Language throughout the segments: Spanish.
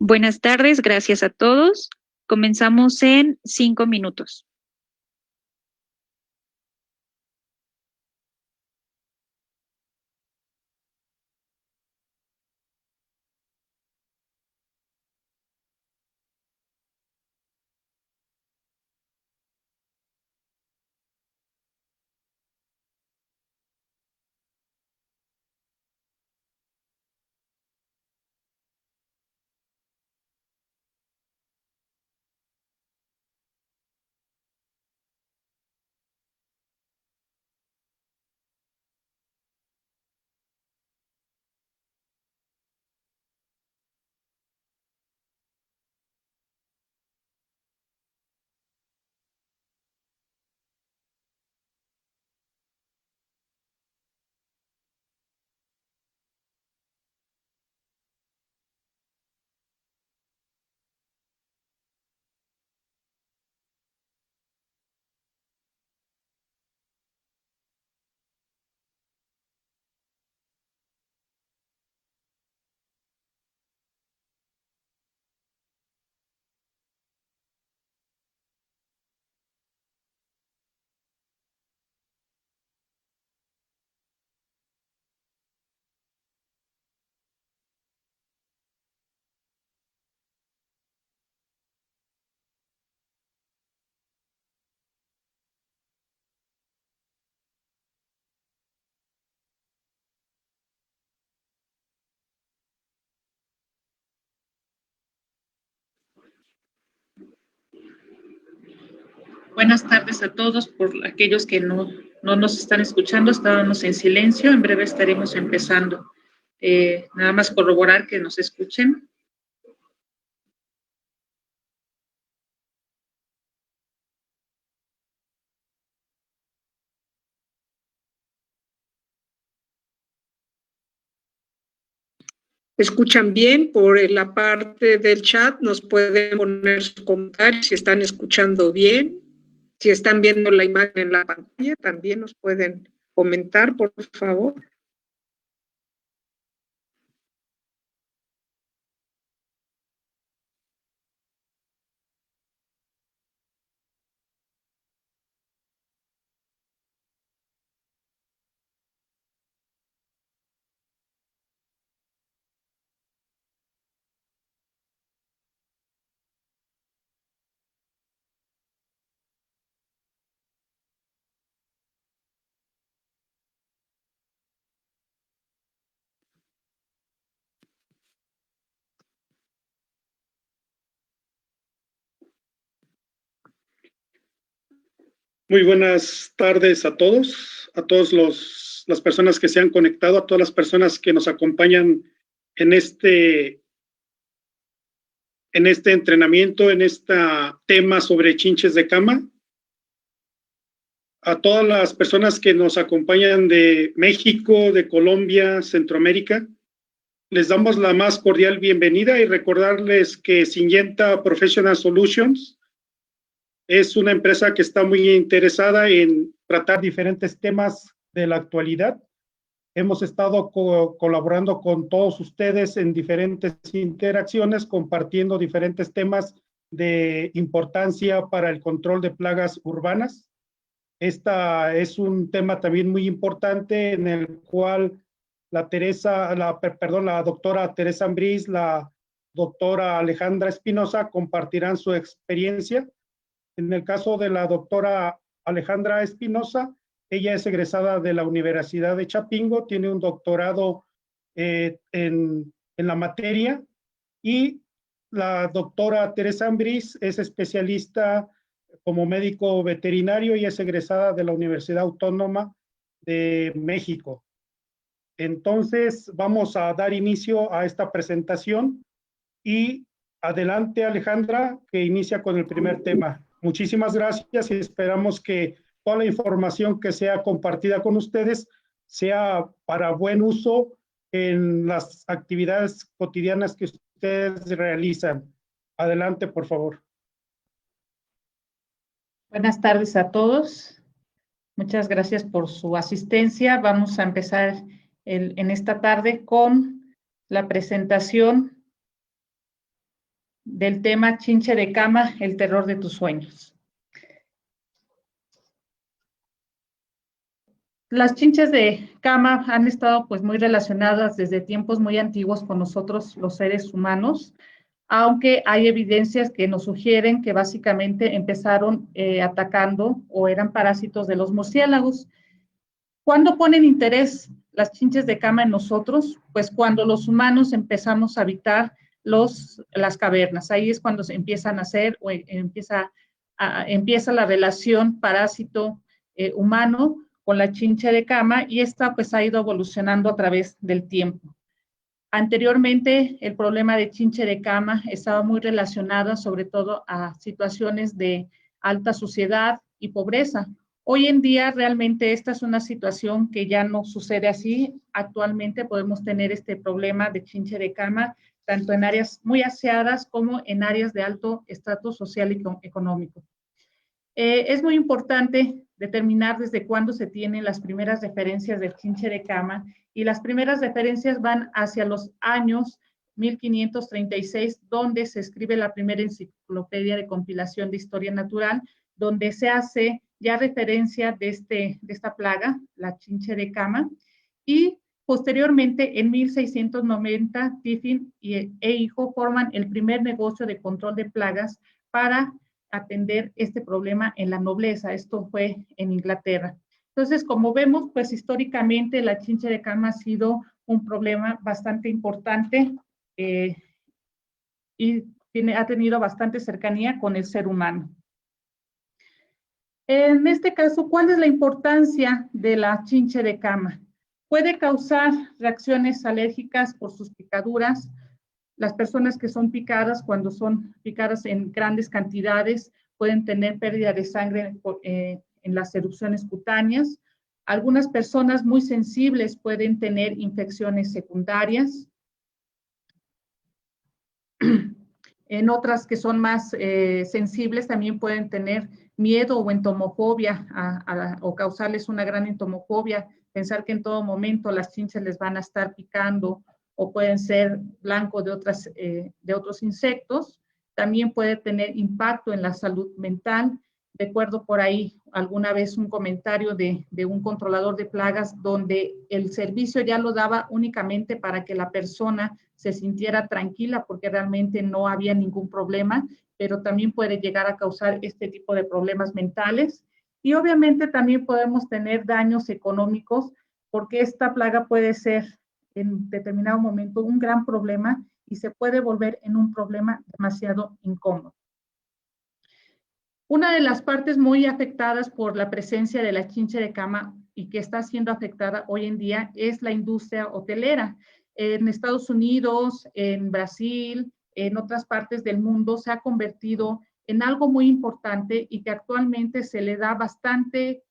Buenas tardes, gracias a todos. Comenzamos en 5 minutos. Buenas tardes a todos. Por aquellos que no nos están escuchando, estábamos en silencio. En breve estaremos empezando. Nada más corroborar que nos escuchen. ¿Escuchan bien? Por la parte del chat nos pueden poner sus comentarios si están escuchando bien. Si están viendo la imagen en la pantalla, también nos pueden comentar, por favor. Muy buenas tardes a todos las personas que se han conectado, a todas las personas que nos acompañan en este entrenamiento, en este tema sobre chinches de cama. A todas las personas que nos acompañan de México, de Colombia, Centroamérica, les damos la más cordial bienvenida y recordarles que Syngenta Professional Solutions es una empresa que está muy interesada en tratar diferentes temas de la actualidad. Hemos estado colaborando con todos ustedes en diferentes interacciones, compartiendo diferentes temas de importancia para el control de plagas urbanas. Esta es un tema también muy importante en el cual la doctora Teresa Ambriz, la doctora Alejandra Espinosa compartirán su experiencia. En el caso de la doctora Alejandra Espinosa, ella es egresada de la Universidad de Chapingo, tiene un doctorado en la materia, y la doctora Teresa Ambriz es especialista como médico veterinario y es egresada de la Universidad Autónoma de México. Entonces, vamos a dar inicio a esta presentación y adelante, Alejandra, que inicia con el primer tema. Muchísimas gracias y esperamos que toda la información que sea compartida con ustedes sea para buen uso en las actividades cotidianas que ustedes realizan. Adelante, por favor. Buenas tardes a todos. Muchas gracias por su asistencia. Vamos a empezar en esta tarde con la presentación del tema chinche de cama, el terror de tus sueños. Las chinches de cama han estado pues muy relacionadas desde tiempos muy antiguos con nosotros los seres humanos, aunque hay evidencias que nos sugieren que básicamente empezaron atacando o eran parásitos de los murciélagos. ¿Cuándo ponen interés las chinches de cama en nosotros? Pues cuando los humanos empezamos a habitar las cavernas. Ahí es cuando se empiezan a hacer o empieza la relación parásito humano con la chinche de cama, y esta pues ha ido evolucionando a través del tiempo. Anteriormente, el problema de chinche de cama estaba muy relacionado sobre todo a situaciones de alta suciedad y pobreza. Hoy en día realmente esta es una situación que ya no sucede así. Actualmente podemos tener este problema de chinche de cama tanto en áreas muy aseadas como en áreas de alto estrato social y económico. Es muy importante determinar desde cuándo se tienen las primeras referencias del chinche de cama, y las primeras referencias van hacia los años 1536, donde se escribe la primera enciclopedia de compilación de historia natural, donde se hace ya referencia de esta plaga, la chinche de cama, y posteriormente en 1690 Tiffin e hijo forman el primer negocio de control de plagas para atender este problema en la nobleza. Esto fue en Inglaterra. Entonces, como vemos, pues históricamente la chinche de cama ha sido un problema bastante importante y ha tenido bastante cercanía con el ser humano. En este caso, ¿cuál es la importancia de la chinche de cama? Puede causar reacciones alérgicas por sus picaduras. Las personas que son picadas, cuando son picadas en grandes cantidades, pueden tener pérdida de sangre en las erupciones cutáneas. Algunas personas muy sensibles pueden tener infecciones secundarias. En otras que son más sensibles también pueden tener miedo o entomofobia o causarles una gran entomofobia, pensar que en todo momento las chinches les van a estar picando, o pueden ser blanco de otros insectos. También puede tener impacto en la salud mental. Recuerdo por ahí alguna vez un comentario de un controlador de plagas donde el servicio ya lo daba únicamente para que la persona se sintiera tranquila porque realmente no había ningún problema, pero también puede llegar a causar este tipo de problemas mentales. Y obviamente también podemos tener daños económicos porque esta plaga puede ser en determinado momento un gran problema y se puede volver en un problema demasiado incómodo. Una de las partes muy afectadas por la presencia de la chinche de cama y que está siendo afectada hoy en día es la industria hotelera. En Estados Unidos, en Brasil, en otras partes del mundo se ha convertido en algo muy importante y que actualmente se le da bastante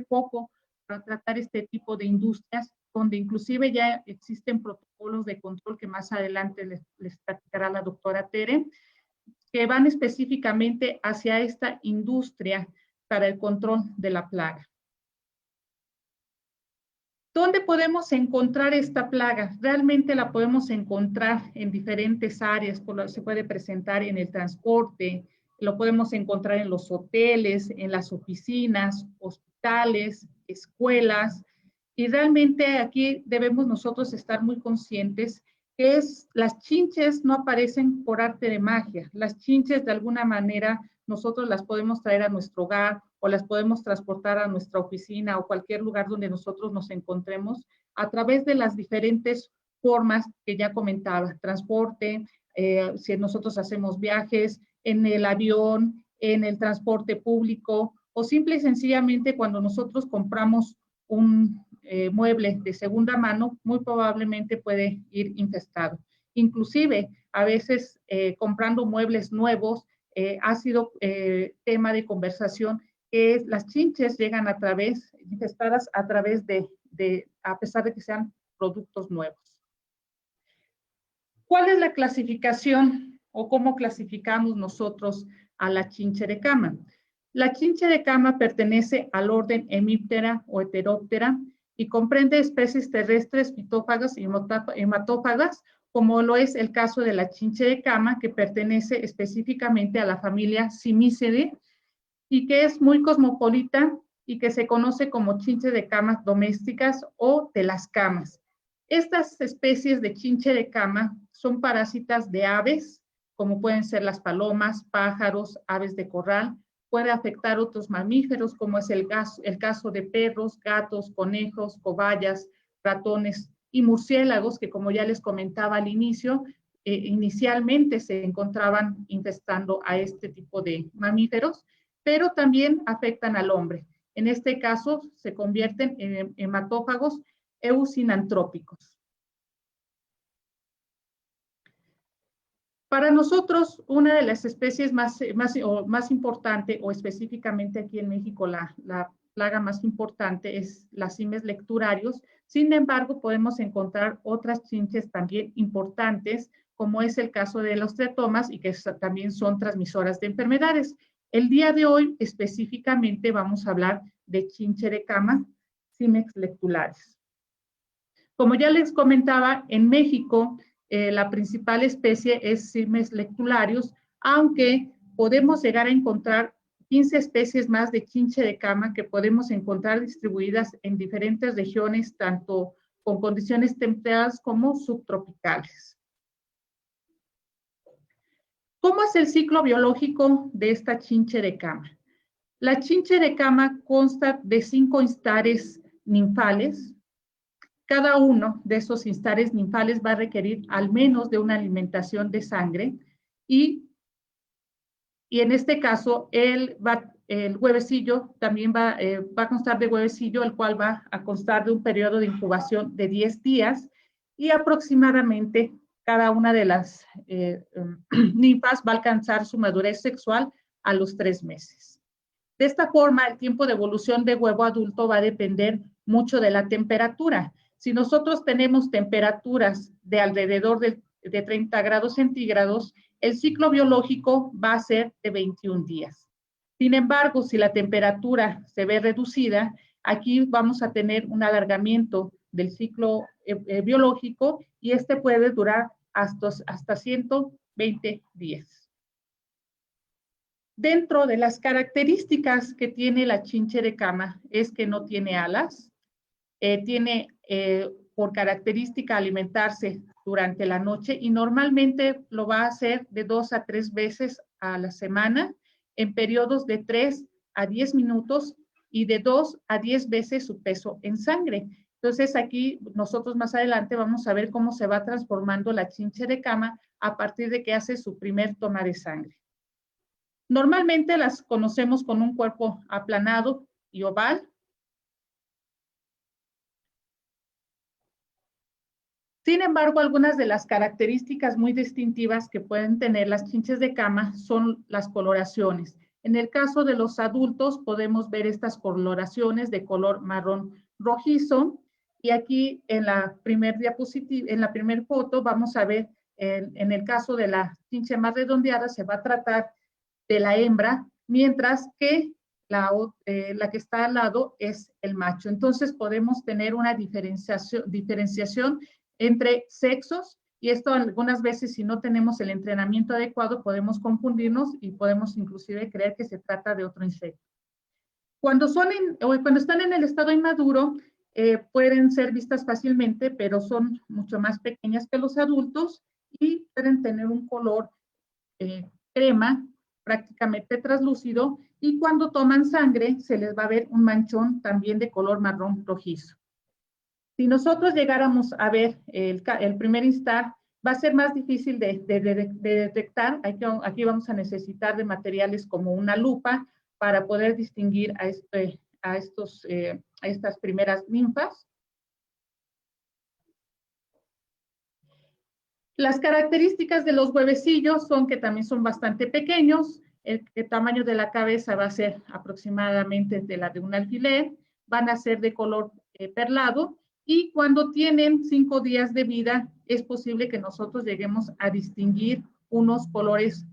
poco para tratar este tipo de industrias, donde inclusive ya existen protocolos de control que más adelante les platicará la doctora Tere, que van específicamente hacia esta industria para el control de la plaga. ¿Dónde podemos encontrar esta plaga? Realmente la podemos encontrar en diferentes áreas. Se puede presentar en el transporte, lo podemos encontrar en los hoteles, en las oficinas, hospitales, escuelas. Y realmente aquí debemos nosotros estar muy conscientes que las chinches no aparecen por arte de magia. Las chinches de alguna manera nosotros las podemos traer a nuestro hogar o las podemos transportar a nuestra oficina o cualquier lugar donde nosotros nos encontremos a través de las diferentes formas que ya comentaba, transporte, si nosotros hacemos viajes, en el avión, en el transporte público, o simple y sencillamente cuando nosotros compramos un mueble de segunda mano, muy probablemente puede ir infestado. Inclusive, a veces comprando muebles nuevos, ha sido tema de conversación que las chinches llegan infestadas a través a pesar de que sean productos nuevos. ¿Cuál es la clasificación o cómo clasificamos nosotros a la chinche de cama? La chinche de cama pertenece al orden Hemiptera o Heteróptera y comprende especies terrestres, fitófagas y hematófagas, como lo es el caso de la chinche de cama, que pertenece específicamente a la familia Simiceae y que es muy cosmopolita y que se conoce como chinche de camas domésticas o de las camas. Estas especies de chinche de cama son parásitas de aves, como pueden ser las palomas, pájaros, aves de corral. Puede afectar otros mamíferos, como es el caso de perros, gatos, conejos, cobayas, ratones y murciélagos, que como ya les comentaba al inicio, inicialmente se encontraban infestando a este tipo de mamíferos, pero también afectan al hombre. En este caso, se convierten en hematófagos eusinantrópicos. Para nosotros, una de las especies más importante, o específicamente aquí en México, la plaga más importante es las cimes lecturarios. Sin embargo, podemos encontrar otras chinches también importantes, como es el caso de los tretomas y que también son transmisoras de enfermedades. El día de hoy, específicamente, vamos a hablar de chinche de cama, cimex lectularis. Como ya les comentaba, en México, la principal especie es Cimes lectularius, aunque podemos llegar a encontrar 15 especies más de chinche de cama que podemos encontrar distribuidas en diferentes regiones, tanto con condiciones templadas como subtropicales. ¿Cómo es el ciclo biológico de esta chinche de cama? La chinche de cama consta de 5 instares ninfales. Cada uno de esos instares ninfales va a requerir al menos de una alimentación de sangre y en este caso el huevecillo también va a constar de huevecillo, el cual va a constar de un periodo de incubación de 10 días y aproximadamente cada una de las ninfas va a alcanzar su madurez sexual a los 3 meses. De esta forma, el tiempo de evolución de huevo adulto va a depender mucho de la temperatura. Si nosotros tenemos temperaturas de alrededor de 30 grados centígrados, el ciclo biológico va a ser de 21 días. Sin embargo, si la temperatura se ve reducida, aquí vamos a tener un alargamiento del ciclo biológico y este puede durar hasta 120 días. Dentro de las características que tiene la chinche de cama es que no tiene alas, tiene por característica alimentarse durante la noche y normalmente lo va a hacer de 2 a 3 veces a la semana en periodos de 3 a 10 minutos y de 2 a 10 veces su peso en sangre. Entonces aquí nosotros más adelante vamos a ver cómo se va transformando la chinche de cama a partir de que hace su primer toma de sangre. Normalmente las conocemos con un cuerpo aplanado y oval. Sin embargo, algunas de las características muy distintivas que pueden tener las chinches de cama son las coloraciones. En el caso de los adultos podemos ver estas coloraciones de color marrón rojizo y aquí en la primera diapositiva, en la primera foto vamos a ver en el caso de la chinche más redondeada se va a tratar de la hembra, mientras que la que está al lado es el macho. Entonces podemos tener una diferenciación entre sexos y esto algunas veces si no tenemos el entrenamiento adecuado podemos confundirnos y podemos inclusive creer que se trata de otro insecto. Cuando están en el estado inmaduro pueden ser vistas fácilmente, pero son mucho más pequeñas que los adultos y pueden tener un color crema prácticamente translúcido y cuando toman sangre se les va a ver un manchón también de color marrón rojizo. Si nosotros llegáramos a ver el primer instar, va a ser más difícil de detectar. Aquí vamos a necesitar de materiales como una lupa para poder distinguir a estas primeras ninfas. Las características de los huevecillos son que también son bastante pequeños, el tamaño de la cabeza va a ser aproximadamente de la de un alfiler, van a ser de color perlado y cuando tienen 5 días de vida es posible que nosotros lleguemos a distinguir unos colores,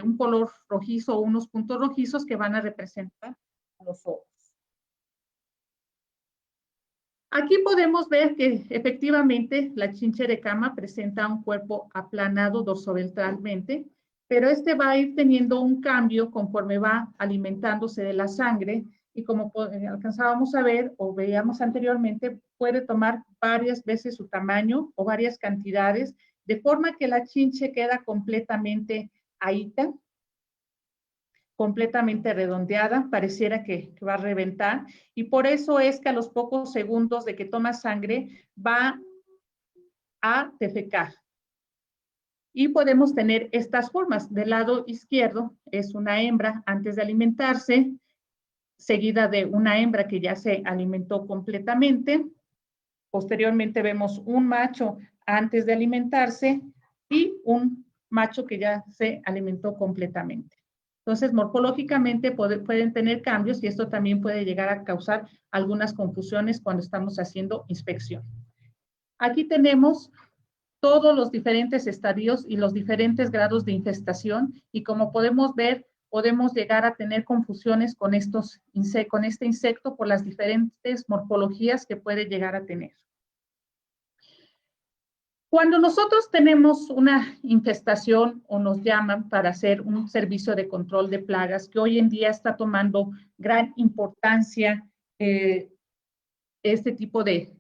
un color rojizo o unos puntos rojizos que van a representar los ojos. Aquí podemos ver que efectivamente la chinche de cama presenta un cuerpo aplanado dorsoventralmente, pero este va a ir teniendo un cambio conforme va alimentándose de la sangre y como alcanzábamos a ver o veíamos anteriormente, puede tomar varias veces su tamaño o varias cantidades, de forma que la chinche queda completamente ahita, completamente redondeada, pareciera que va a reventar, y por eso es que a los pocos segundos de que toma sangre va a defecar. Y podemos tener estas formas. Del lado izquierdo es una hembra antes de alimentarse, seguida de una hembra que ya se alimentó completamente. Posteriormente vemos un macho antes de alimentarse y un macho que ya se alimentó completamente. Entonces, morfológicamente pueden tener cambios y esto también puede llegar a causar algunas confusiones cuando estamos haciendo inspección. Aquí tenemos todos los diferentes estadios y los diferentes grados de infestación y como podemos ver, podemos llegar a tener confusiones con este insecto por las diferentes morfologías que puede llegar a tener. Cuando nosotros tenemos una infestación o nos llaman para hacer un servicio de control de plagas, que hoy en día está tomando gran importancia este tipo de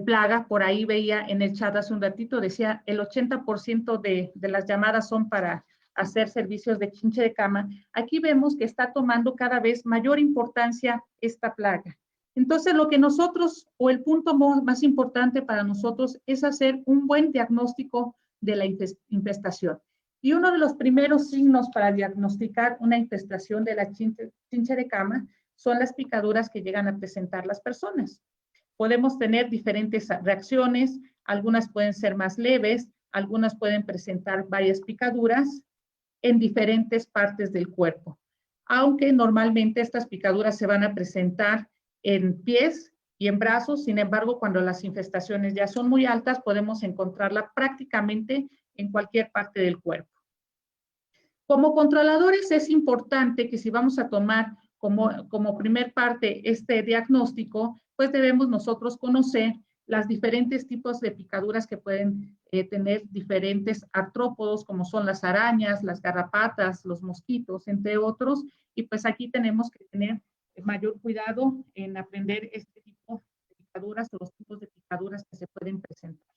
plaga, por ahí veía en el chat hace un ratito, decía el 80% de las llamadas son para hacer servicios de chinche de cama. Aquí vemos que está tomando cada vez mayor importancia esta plaga. Entonces, lo que nosotros, o el punto más importante para nosotros, es hacer un buen diagnóstico de la infestación. Y uno de los primeros signos para diagnosticar una infestación de la chinche de cama son las picaduras que llegan a presentar las personas. Podemos tener diferentes reacciones, algunas pueden ser más leves, algunas pueden presentar varias picaduras en diferentes partes del cuerpo. Aunque normalmente estas picaduras se van a presentar en pies y en brazos, sin embargo, cuando las infestaciones ya son muy altas, podemos encontrarla prácticamente en cualquier parte del cuerpo. Como controladores es importante que si vamos a tomar como primer parte este diagnóstico, pues debemos nosotros conocer los diferentes tipos de picaduras que pueden tener diferentes artrópodos, como son las arañas, las garrapatas, los mosquitos, entre otros, y pues aquí tenemos que tener mayor cuidado en aprender este tipo de picaduras o los tipos de picaduras que se pueden presentar.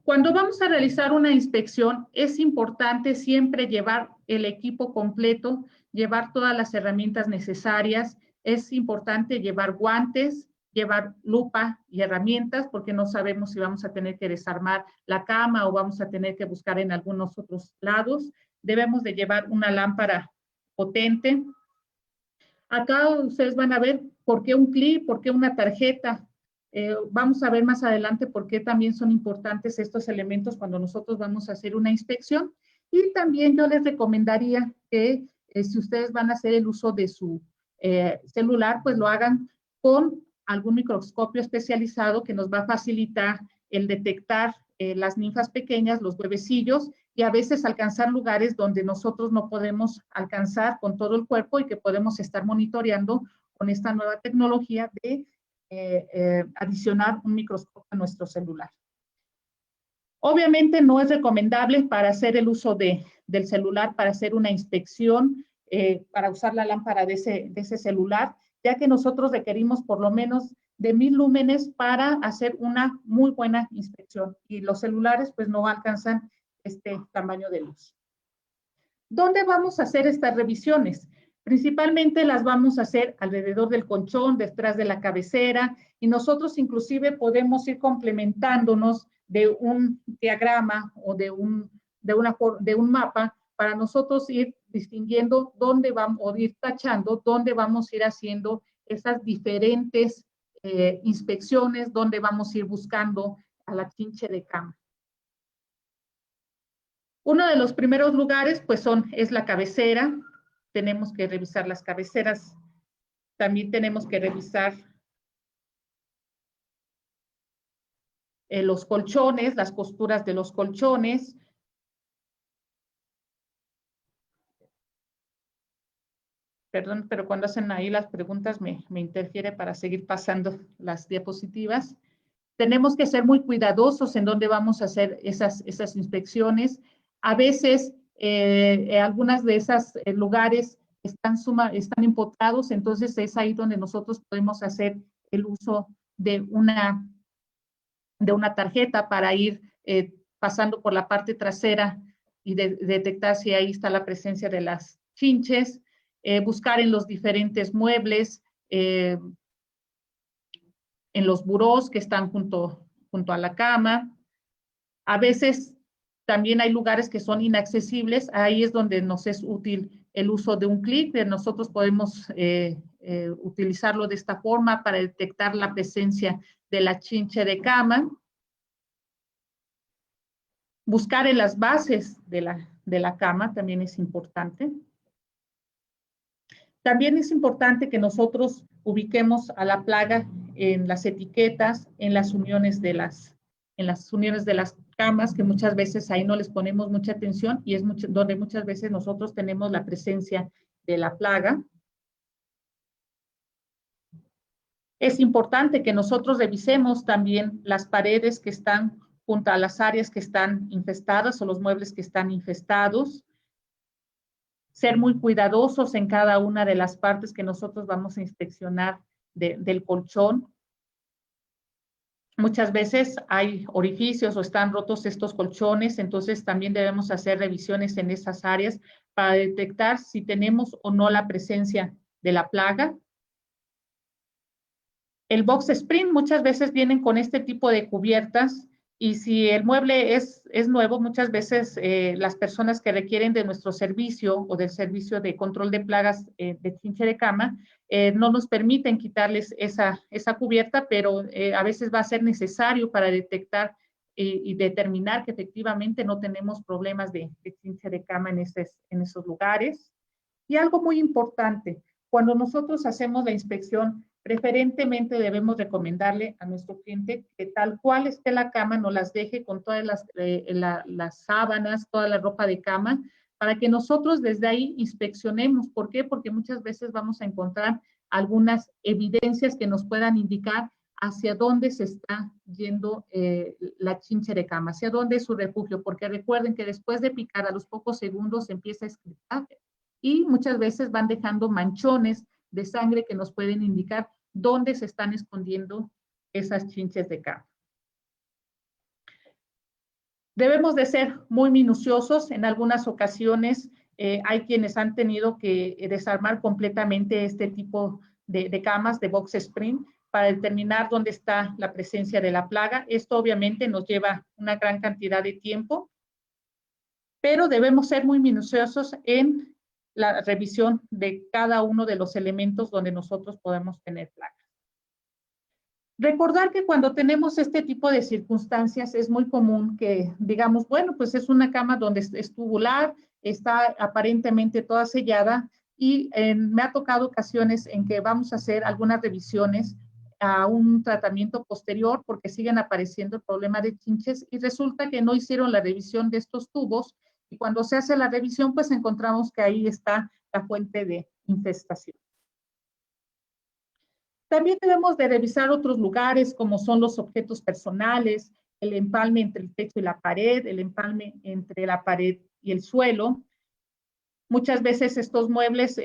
Cuando vamos a realizar una inspección, es importante siempre llevar el equipo completo, llevar todas las herramientas necesarias. Es importante llevar guantes, llevar lupa y herramientas, porque no sabemos si vamos a tener que desarmar la cama o vamos a tener que buscar en algunos otros lados. Debemos de llevar una lámpara potente. Acá ustedes van a ver por qué un clip, por qué una tarjeta. Vamos a ver más adelante por qué también son importantes estos elementos cuando nosotros vamos a hacer una inspección. Y también yo les recomendaría que si ustedes van a hacer el uso de su celular, pues lo hagan con algún microscopio especializado que nos va a facilitar el detectar las ninfas pequeñas, los huevecillos, y a veces alcanzar lugares donde nosotros no podemos alcanzar con todo el cuerpo y que podemos estar monitoreando con esta nueva tecnología de adicionar un microscopio a nuestro celular. Obviamente no es recomendable para hacer el uso del celular, para hacer una inspección, para usar la lámpara de ese celular, ya que nosotros requerimos por lo menos de 1000 lúmenes para hacer una muy buena inspección y los celulares pues no alcanzan este tamaño de luz. ¿Dónde vamos a hacer estas revisiones? Principalmente las vamos a hacer alrededor del colchón, detrás de la cabecera, y nosotros inclusive podemos ir complementándonos de un diagrama o de un mapa para nosotros ir distinguiendo dónde vamos, o ir tachando dónde vamos a ir haciendo esas diferentes inspecciones, dónde vamos a ir buscando a la chinche de cama. Uno de los primeros lugares, pues es la cabecera. Tenemos que revisar las cabeceras. También tenemos que revisar los colchones, las costuras de los colchones. Perdón, pero cuando hacen ahí las preguntas me interfiere para seguir pasando las diapositivas. Tenemos que ser muy cuidadosos en dónde vamos a hacer esas inspecciones. A veces, algunas de esos lugares están empotrados, entonces es ahí donde nosotros podemos hacer el uso de una tarjeta para ir pasando por la parte trasera y detectar si ahí está la presencia de las chinches, buscar en los diferentes muebles, en los burós que están junto a la cama. A veces también hay lugares que son inaccesibles, ahí es donde nos es útil el uso de un clic, nosotros podemos utilizarlo de esta forma para detectar la presencia de la chinche de cama. Buscar en las bases de la cama también es importante. También es importante que nosotros ubiquemos a la plaga en las etiquetas, en las uniones de las camas, que muchas veces ahí no les ponemos mucha atención y es donde muchas veces nosotros tenemos la presencia de la plaga. Es importante que nosotros revisemos también las paredes que están junto a las áreas que están infestadas o los muebles que están infestados. Ser muy cuidadosos en cada una de las partes que nosotros vamos a inspeccionar del colchón. Muchas veces hay orificios o están rotos estos colchones, entonces también debemos hacer revisiones en esas áreas para detectar si tenemos o no la presencia de la plaga. El box spring muchas veces vienen con este tipo de cubiertas y si el mueble es nuevo, muchas veces las personas que requieren de nuestro servicio o del servicio de control de plagas de chinche de cama no nos permiten quitarles esa cubierta, pero a veces va a ser necesario para detectar y determinar que efectivamente no tenemos problemas de chinche de cama en esos lugares. Y algo muy importante, cuando nosotros hacemos la inspección, preferentemente debemos recomendarle a nuestro cliente que tal cual esté la cama, no las deje con todas las sábanas, toda la ropa de cama, para que nosotros desde ahí inspeccionemos. ¿Por qué? Porque muchas veces vamos a encontrar algunas evidencias que nos puedan indicar hacia dónde se está yendo la chinche de cama, hacia dónde es su refugio, porque recuerden que después de picar a los pocos segundos empieza a excretar y muchas veces van dejando manchones de sangre que nos pueden indicar dónde se están escondiendo esas chinches de cama. Debemos de ser muy minuciosos. En algunas ocasiones hay quienes han tenido que desarmar completamente este tipo de camas de box spring para determinar dónde está la presencia de la plaga. Esto obviamente nos lleva una gran cantidad de tiempo, pero debemos ser muy minuciosos en la revisión de cada uno de los elementos donde nosotros podemos tener plagas. Recordar que cuando tenemos este tipo de circunstancias es muy común que digamos, bueno, pues es una cama donde es tubular, está aparentemente toda sellada y me ha tocado ocasiones en que vamos a hacer algunas revisiones a un tratamiento posterior porque siguen apareciendo el problema de chinches y resulta que no hicieron la revisión de estos tubos y cuando se hace la revisión pues encontramos que ahí está la fuente de infestación. También debemos de revisar otros lugares como son los objetos personales, el empalme entre el techo y la pared, el empalme entre la pared y el suelo. Muchas veces estos muebles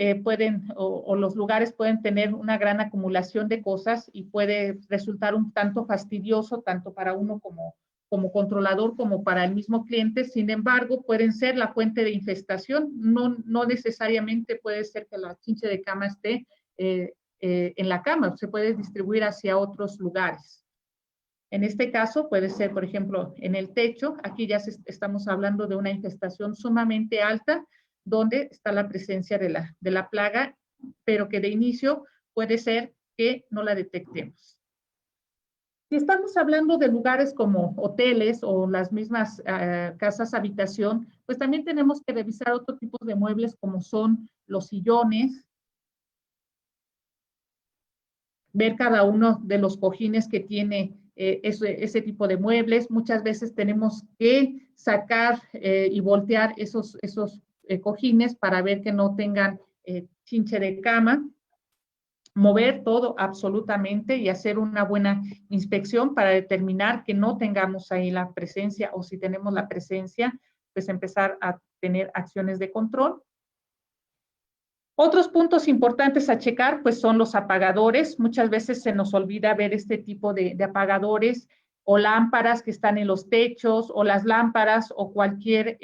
o los lugares pueden tener una gran acumulación de cosas y puede resultar un tanto fastidioso, tanto para uno como controlador como para el mismo cliente. Sin embargo, pueden ser la fuente de infestación. No necesariamente puede ser que la chinche de cama esté en la cama, se puede distribuir hacia otros lugares. En este caso puede ser, por ejemplo, en el techo. Aquí ya estamos hablando de una infestación sumamente alta, donde está la presencia de la plaga, pero que de inicio puede ser que no la detectemos. Si estamos hablando de lugares como hoteles o las mismas casas habitación, pues también tenemos que revisar otro tipo de muebles como son los sillones, ver cada uno de los cojines que tiene ese tipo de muebles. Muchas veces tenemos que sacar y voltear esos cojines para ver que no tengan chinche de cama, mover todo absolutamente y hacer una buena inspección para determinar que no tengamos ahí la presencia, o si tenemos la presencia, pues empezar a tener acciones de control. Otros puntos importantes a checar, pues son los apagadores. Muchas veces se nos olvida ver este tipo de apagadores o lámparas que están en los techos, o las lámparas o cualquier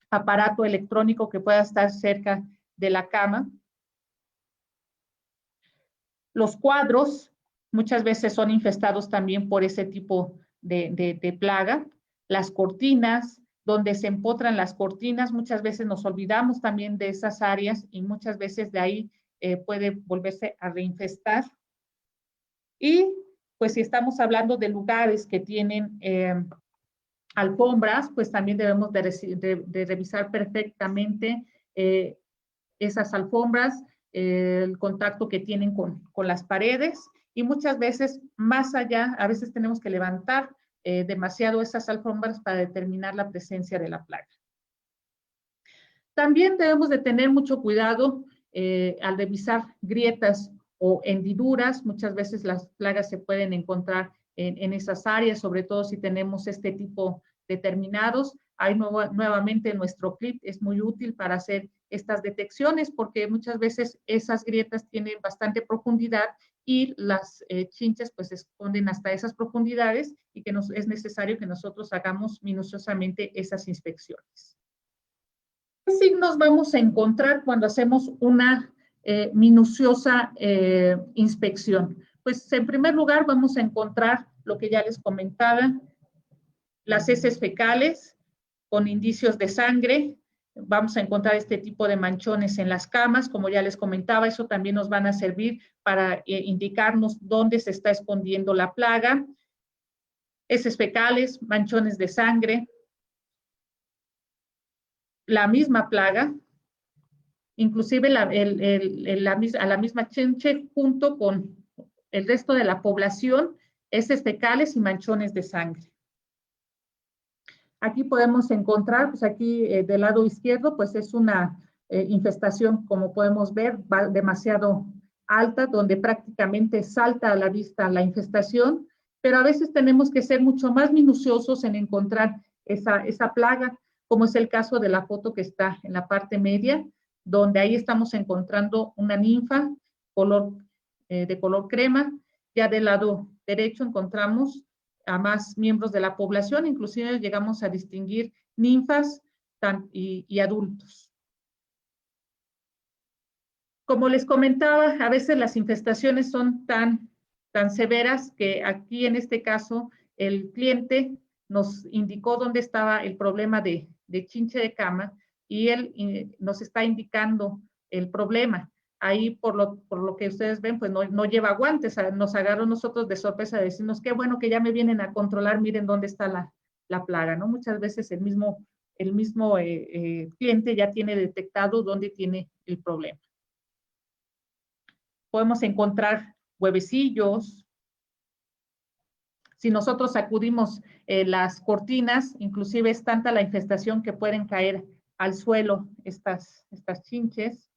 aparato electrónico que pueda estar cerca de la cama. Los cuadros muchas veces son infestados también por ese tipo de plaga. Las cortinas, donde se empotran las cortinas, muchas veces nos olvidamos también de esas áreas y muchas veces de ahí puede volverse a reinfestar. Y pues si estamos hablando de lugares que tienen alfombras, pues también debemos de revisar perfectamente esas alfombras, el contacto que tienen con las paredes, y muchas veces más allá, a veces tenemos que levantar demasiado esas alfombras para determinar la presencia de la plaga. También debemos de tener mucho cuidado al revisar grietas o hendiduras. Muchas veces las plagas se pueden encontrar en esas áreas, sobre todo si tenemos este tipo determinados. Ahí nuevamente nuestro clip es muy útil para hacer estas detecciones, porque muchas veces esas grietas tienen bastante profundidad y las chinches pues se esconden hasta esas profundidades, y que es necesario que nosotros hagamos minuciosamente esas inspecciones. ¿Qué signos vamos a encontrar cuando hacemos una minuciosa inspección? Pues en primer lugar vamos a encontrar lo que ya les comentaba, las heces fecales con indicios de sangre. Vamos a encontrar este tipo de manchones en las camas, como ya les comentaba. Eso también nos van a servir para indicarnos dónde se está escondiendo la plaga. Heces fecales, manchones de sangre, la misma plaga, inclusive a la misma chinche junto con el resto de la población, heces fecales y manchones de sangre. Aquí podemos encontrar, pues aquí del lado izquierdo, pues es una infestación, como podemos ver, demasiado alta, donde prácticamente salta a la vista la infestación, pero a veces tenemos que ser mucho más minuciosos en encontrar esa plaga, como es el caso de la foto que está en la parte media, donde ahí estamos encontrando una ninfa de color crema. Ya del lado derecho encontramos a más miembros de la población, inclusive llegamos a distinguir ninfas y adultos. Como les comentaba, a veces las infestaciones son tan severas que aquí en este caso el cliente nos indicó dónde estaba el problema de chinche de cama, y él nos está indicando el problema. Ahí por lo que ustedes ven, pues no lleva guantes. Nos agarró nosotros de sorpresa de decirnos, qué bueno que ya me vienen a controlar, miren dónde está la plaga, ¿no? Muchas veces el mismo cliente ya tiene detectado dónde tiene el problema. Podemos encontrar huevecillos. Si nosotros sacudimos las cortinas, inclusive es tanta la infestación que pueden caer al suelo estas chinches.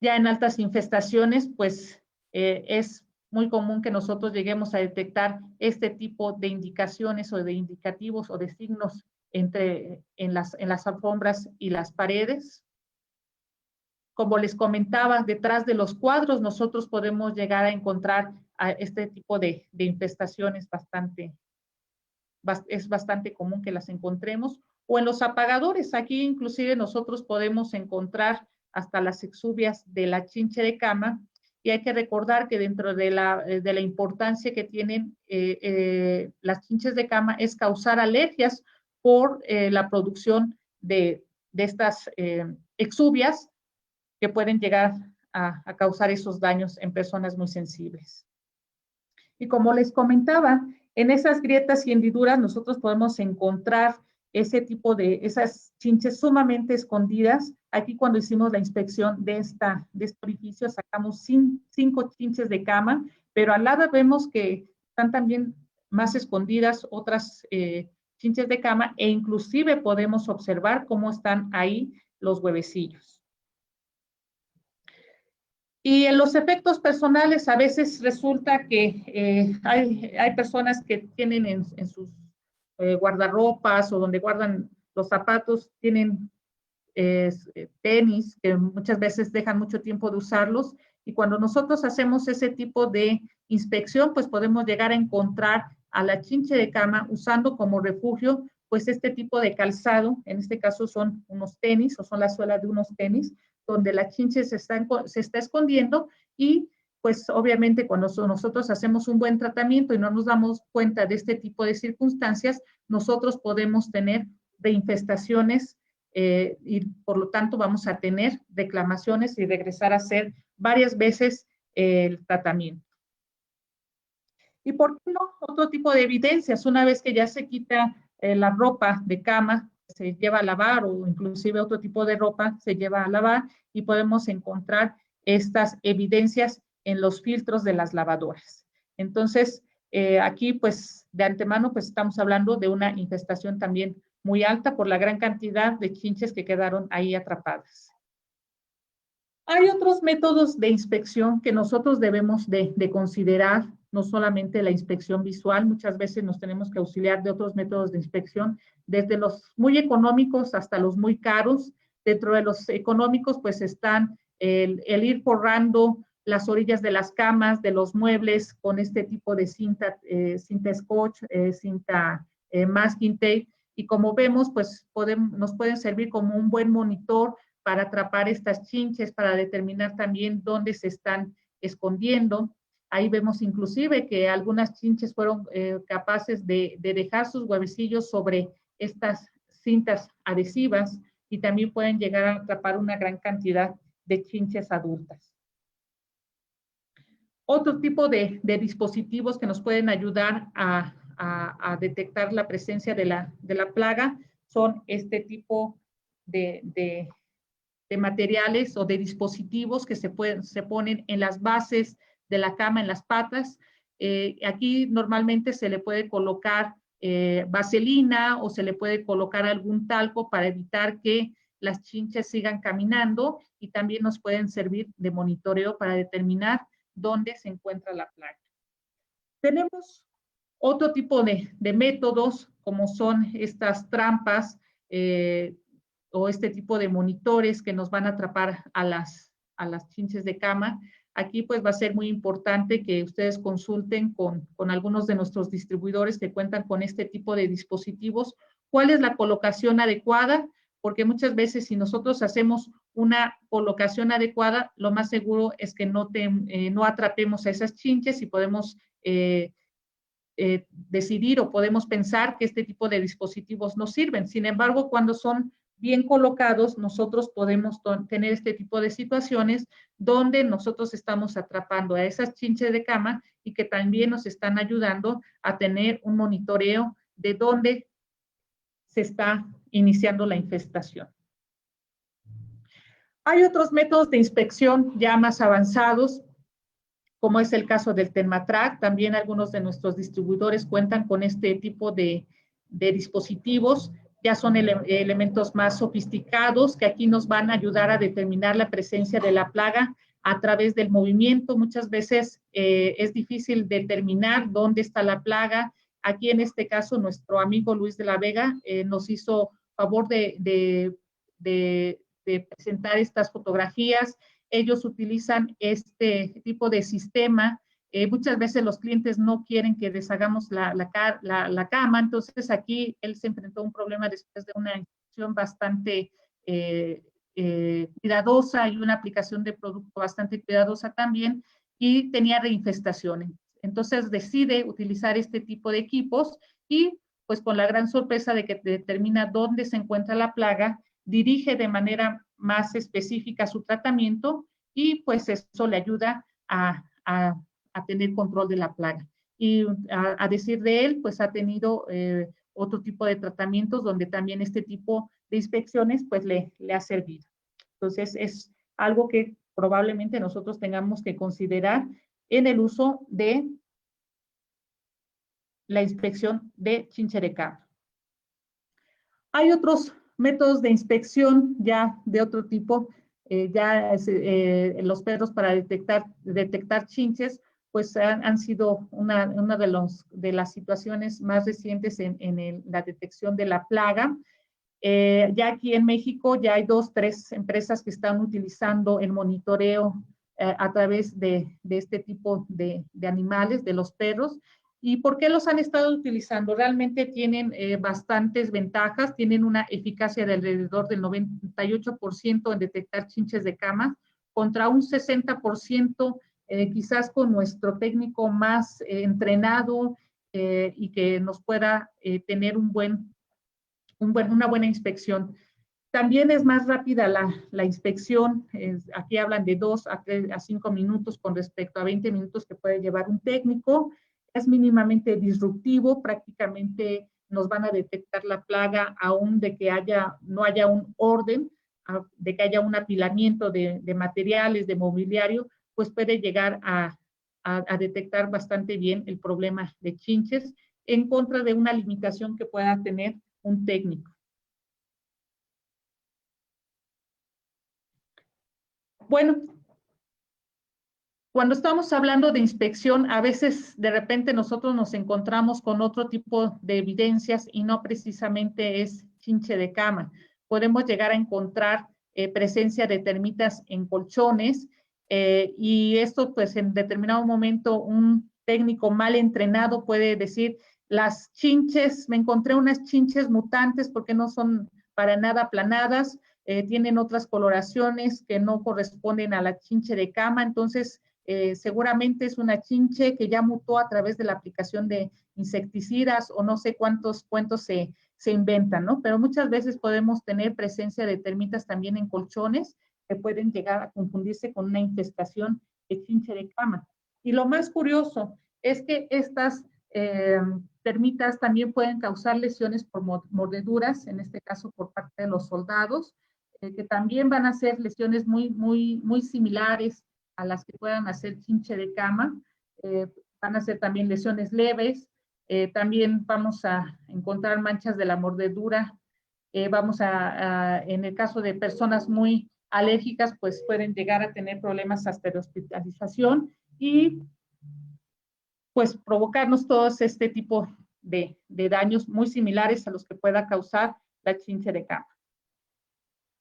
Ya en altas infestaciones, pues es muy común que nosotros lleguemos a detectar este tipo de indicaciones o de indicativos o de signos en las alfombras y las paredes. Como les comentaba, detrás de los cuadros nosotros podemos llegar a encontrar este tipo de infestaciones es bastante común que las encontremos, o en los apagadores. Aquí inclusive nosotros podemos encontrar hasta las exuvias de la chinche de cama, y hay que recordar que dentro de la importancia que tienen las chinches de cama es causar alergias por la producción de estas exuvias, que pueden llegar a causar esos daños en personas muy sensibles. Y como les comentaba, en esas grietas y hendiduras nosotros podemos encontrar ese tipo de esas chinches sumamente escondidas. Aquí cuando hicimos la inspección de este orificio sacamos 5 chinches de cama, pero al lado vemos que están también más escondidas otras chinches de cama, e inclusive podemos observar cómo están ahí los huevecillos. Y en los efectos personales, a veces resulta que hay personas que tienen en sus guardarropas o donde guardan los zapatos, tienen tenis que muchas veces dejan mucho tiempo de usarlos, y cuando nosotros hacemos ese tipo de inspección, pues podemos llegar a encontrar a la chinche de cama usando como refugio pues este tipo de calzado. En este caso son unos tenis o son la suela de unos tenis, donde la chinche se está escondiendo, y pues obviamente cuando nosotros hacemos un buen tratamiento y no nos damos cuenta de este tipo de circunstancias, nosotros podemos tener reinfestaciones y por lo tanto vamos a tener reclamaciones y regresar a hacer varias veces el tratamiento. ¿Y por qué no otro tipo de evidencias? Una vez que ya se quita la ropa de cama, se lleva a lavar, o inclusive otro tipo de ropa se lleva a lavar, y podemos encontrar estas evidencias en los filtros de las lavadoras. Entonces, aquí pues de antemano pues estamos hablando de una infestación también muy alta por la gran cantidad de chinches que quedaron ahí atrapadas. Hay otros métodos de inspección que nosotros debemos de considerar, no solamente la inspección visual. Muchas veces nos tenemos que auxiliar de otros métodos de inspección, desde los muy económicos hasta los muy caros. Dentro de los económicos, pues están el ir forrando las orillas de las camas, de los muebles, con este tipo de cinta, cinta scotch, cinta masking tape, y como vemos, pues nos pueden servir como un buen monitor para atrapar estas chinches, para determinar también dónde se están escondiendo. Ahí vemos inclusive que algunas chinches fueron capaces de dejar sus huevecillos sobre estas cintas adhesivas, y también pueden llegar a atrapar una gran cantidad de chinches adultas. Otro tipo de dispositivos que nos pueden ayudar a detectar la presencia de la plaga son este tipo de materiales o de dispositivos que se ponen en las bases de la cama, en las patas. Aquí normalmente se le puede colocar vaselina, o se le puede colocar algún talco para evitar que las chinches sigan caminando, y también nos pueden servir de monitoreo para determinar dónde se encuentra la plaga. Tenemos otro tipo de métodos, como son estas trampas o este tipo de monitores que nos van a atrapar a las chinches de cama. Aquí pues va a ser muy importante que ustedes consulten con algunos de nuestros distribuidores que cuentan con este tipo de dispositivos, cuál es la colocación adecuada, porque muchas veces si nosotros hacemos una colocación adecuada, lo más seguro es que no atrapemos a esas chinches, y podemos decidir o podemos pensar que este tipo de dispositivos no sirven. Sin embargo, cuando son bien colocados, nosotros podemos tener este tipo de situaciones donde nosotros estamos atrapando a esas chinches de cama, y que también nos están ayudando a tener un monitoreo de dónde se está iniciando la infestación. Hay otros métodos de inspección ya más avanzados, como es el caso del Tenmatrack. También algunos de nuestros distribuidores cuentan con este tipo de dispositivos. Ya son elementos más sofisticados que aquí nos van a ayudar a determinar la presencia de la plaga a través del movimiento. Muchas veces es difícil determinar dónde está la plaga. Aquí en este caso nuestro amigo Luis de la Vega nos hizo favor de presentar estas fotografías. Ellos utilizan este tipo de sistema. Muchas veces los clientes no quieren que deshagamos la cama, entonces aquí él se enfrentó a un problema después de una inspección bastante cuidadosa y una aplicación de producto bastante cuidadosa también, y tenía reinfestaciones. Entonces decide utilizar este tipo de equipos, y pues con la gran sorpresa de que determina dónde se encuentra la plaga, dirige de manera más específica su tratamiento, y pues eso le ayuda a tener control de la plaga. Y a decir de él, pues ha tenido otro tipo de tratamientos donde también este tipo de inspecciones pues le ha servido. Entonces es algo que probablemente nosotros tengamos que considerar en el uso de la inspección de chinche de cama. Hay otros métodos de inspección ya de otro tipo, los perros para detectar chinches, pues han sido una de las situaciones más recientes en la detección de la plaga. Ya aquí en México ya hay 2, 3 empresas que están utilizando el monitoreo a través de este tipo de animales, de los perros. ¿Y por qué los han estado utilizando? Realmente tienen bastantes ventajas, tienen una eficacia de alrededor del 98% en detectar chinches de cama, contra un 60% quizás con nuestro técnico más entrenado y que nos pueda tener una buena inspección. También es más rápida la inspección, aquí hablan de 2 a 5 minutos con respecto a 20 minutos que puede llevar un técnico, es mínimamente disruptivo, prácticamente nos van a detectar la plaga aún de que no haya un orden, de que haya un apilamiento de materiales, de mobiliario, pues puede llegar a detectar bastante bien el problema de chinches en contra de una limitación que pueda tener un técnico. Bueno, cuando estamos hablando de inspección, a veces de repente nosotros nos encontramos con otro tipo de evidencias y no precisamente es chinche de cama. Podemos llegar a encontrar presencia de termitas en colchones y esto pues en determinado momento un técnico mal entrenado puede decir las chinches, me encontré unas chinches mutantes porque no son para nada aplanadas, tienen otras coloraciones que no corresponden a la chinche de cama, entonces seguramente es una chinche que ya mutó a través de la aplicación de insecticidas o no sé cuántos cuentos se inventan, ¿no? Pero muchas veces podemos tener presencia de termitas también en colchones que pueden llegar a confundirse con una infestación de chinche de cama. Y lo más curioso es que estas termitas también pueden causar lesiones por mordeduras, en este caso por parte de los soldados, que también van a ser lesiones muy similares a las que puedan hacer chinche de cama. Van a ser también lesiones leves. También vamos a encontrar manchas de la mordedura. En el caso de personas muy alérgicas, pues pueden llegar a tener problemas hasta de hospitalización y pues provocarnos todos este tipo de daños muy similares a los que pueda causar la chinche de cama.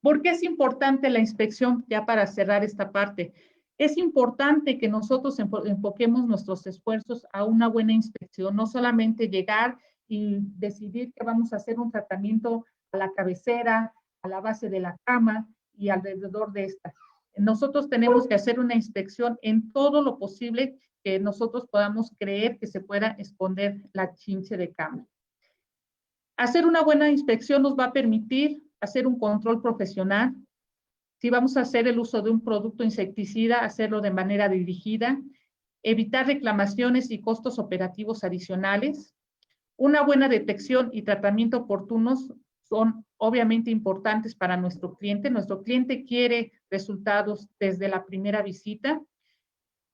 ¿Por qué es importante la inspección? Ya para cerrar esta parte. Es importante que nosotros enfoquemos nuestros esfuerzos a una buena inspección, no solamente llegar y decidir que vamos a hacer un tratamiento a la cabecera, a la base de la cama y alrededor de esta. Nosotros tenemos que hacer una inspección en todo lo posible que nosotros podamos creer que se pueda esconder la chinche de cama. Hacer una buena inspección nos va a permitir hacer un control profesional. Si vamos a hacer el uso de un producto insecticida, hacerlo de manera dirigida, evitar reclamaciones y costos operativos adicionales. Una buena detección y tratamiento oportunos son obviamente importantes para nuestro cliente. Nuestro cliente quiere resultados desde la primera visita.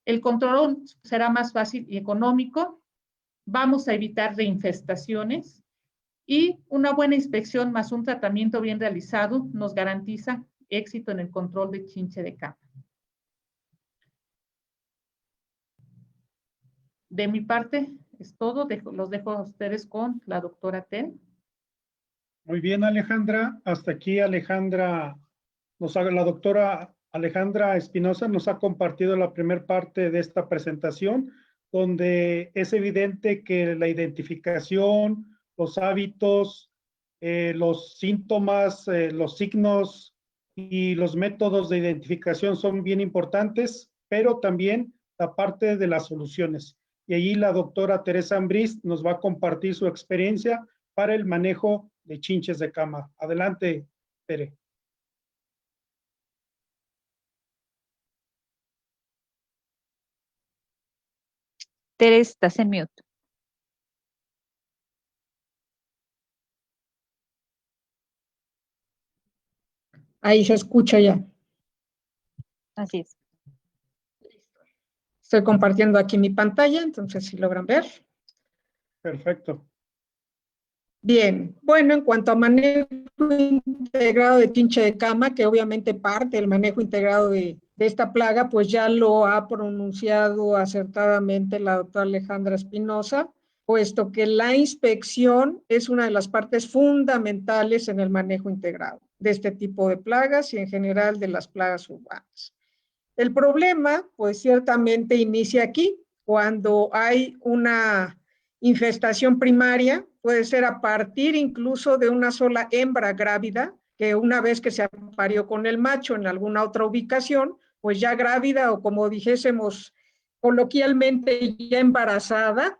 El control será más fácil y económico. Vamos a evitar reinfestaciones. Y una buena inspección más un tratamiento bien realizado nos garantiza éxito en el control de chinche de cama. De mi parte es todo. Los dejo a ustedes con la doctora Ten. Muy bien, Alejandra. Hasta aquí, Alejandra, la doctora Alejandra Espinosa nos ha compartido la primera parte de esta presentación, donde es evidente que la identificación, los hábitos, los síntomas, los signos y los métodos de identificación son bien importantes, pero también la parte de las soluciones. Y allí la doctora Teresa Ambrís nos va a compartir su experiencia para el manejo de chinches de cama. Adelante, Tere. Tere, estás en mute. Ahí se escucha ya. Así es. Estoy compartiendo aquí mi pantalla, entonces si logran ver. Perfecto. Bien, bueno, en cuanto a manejo integrado de chinche de cama, que obviamente parte del manejo integrado de esta plaga, pues ya lo ha pronunciado acertadamente la doctora Alejandra Espinosa, puesto que la inspección es una de las partes fundamentales en el manejo integrado de este tipo de plagas y en general de las plagas urbanas. El problema, pues ciertamente inicia aquí, cuando hay una infestación primaria, puede ser a partir incluso de una sola hembra grávida, que una vez que se apareó con el macho en alguna otra ubicación, pues ya grávida o como dijésemos coloquialmente ya embarazada,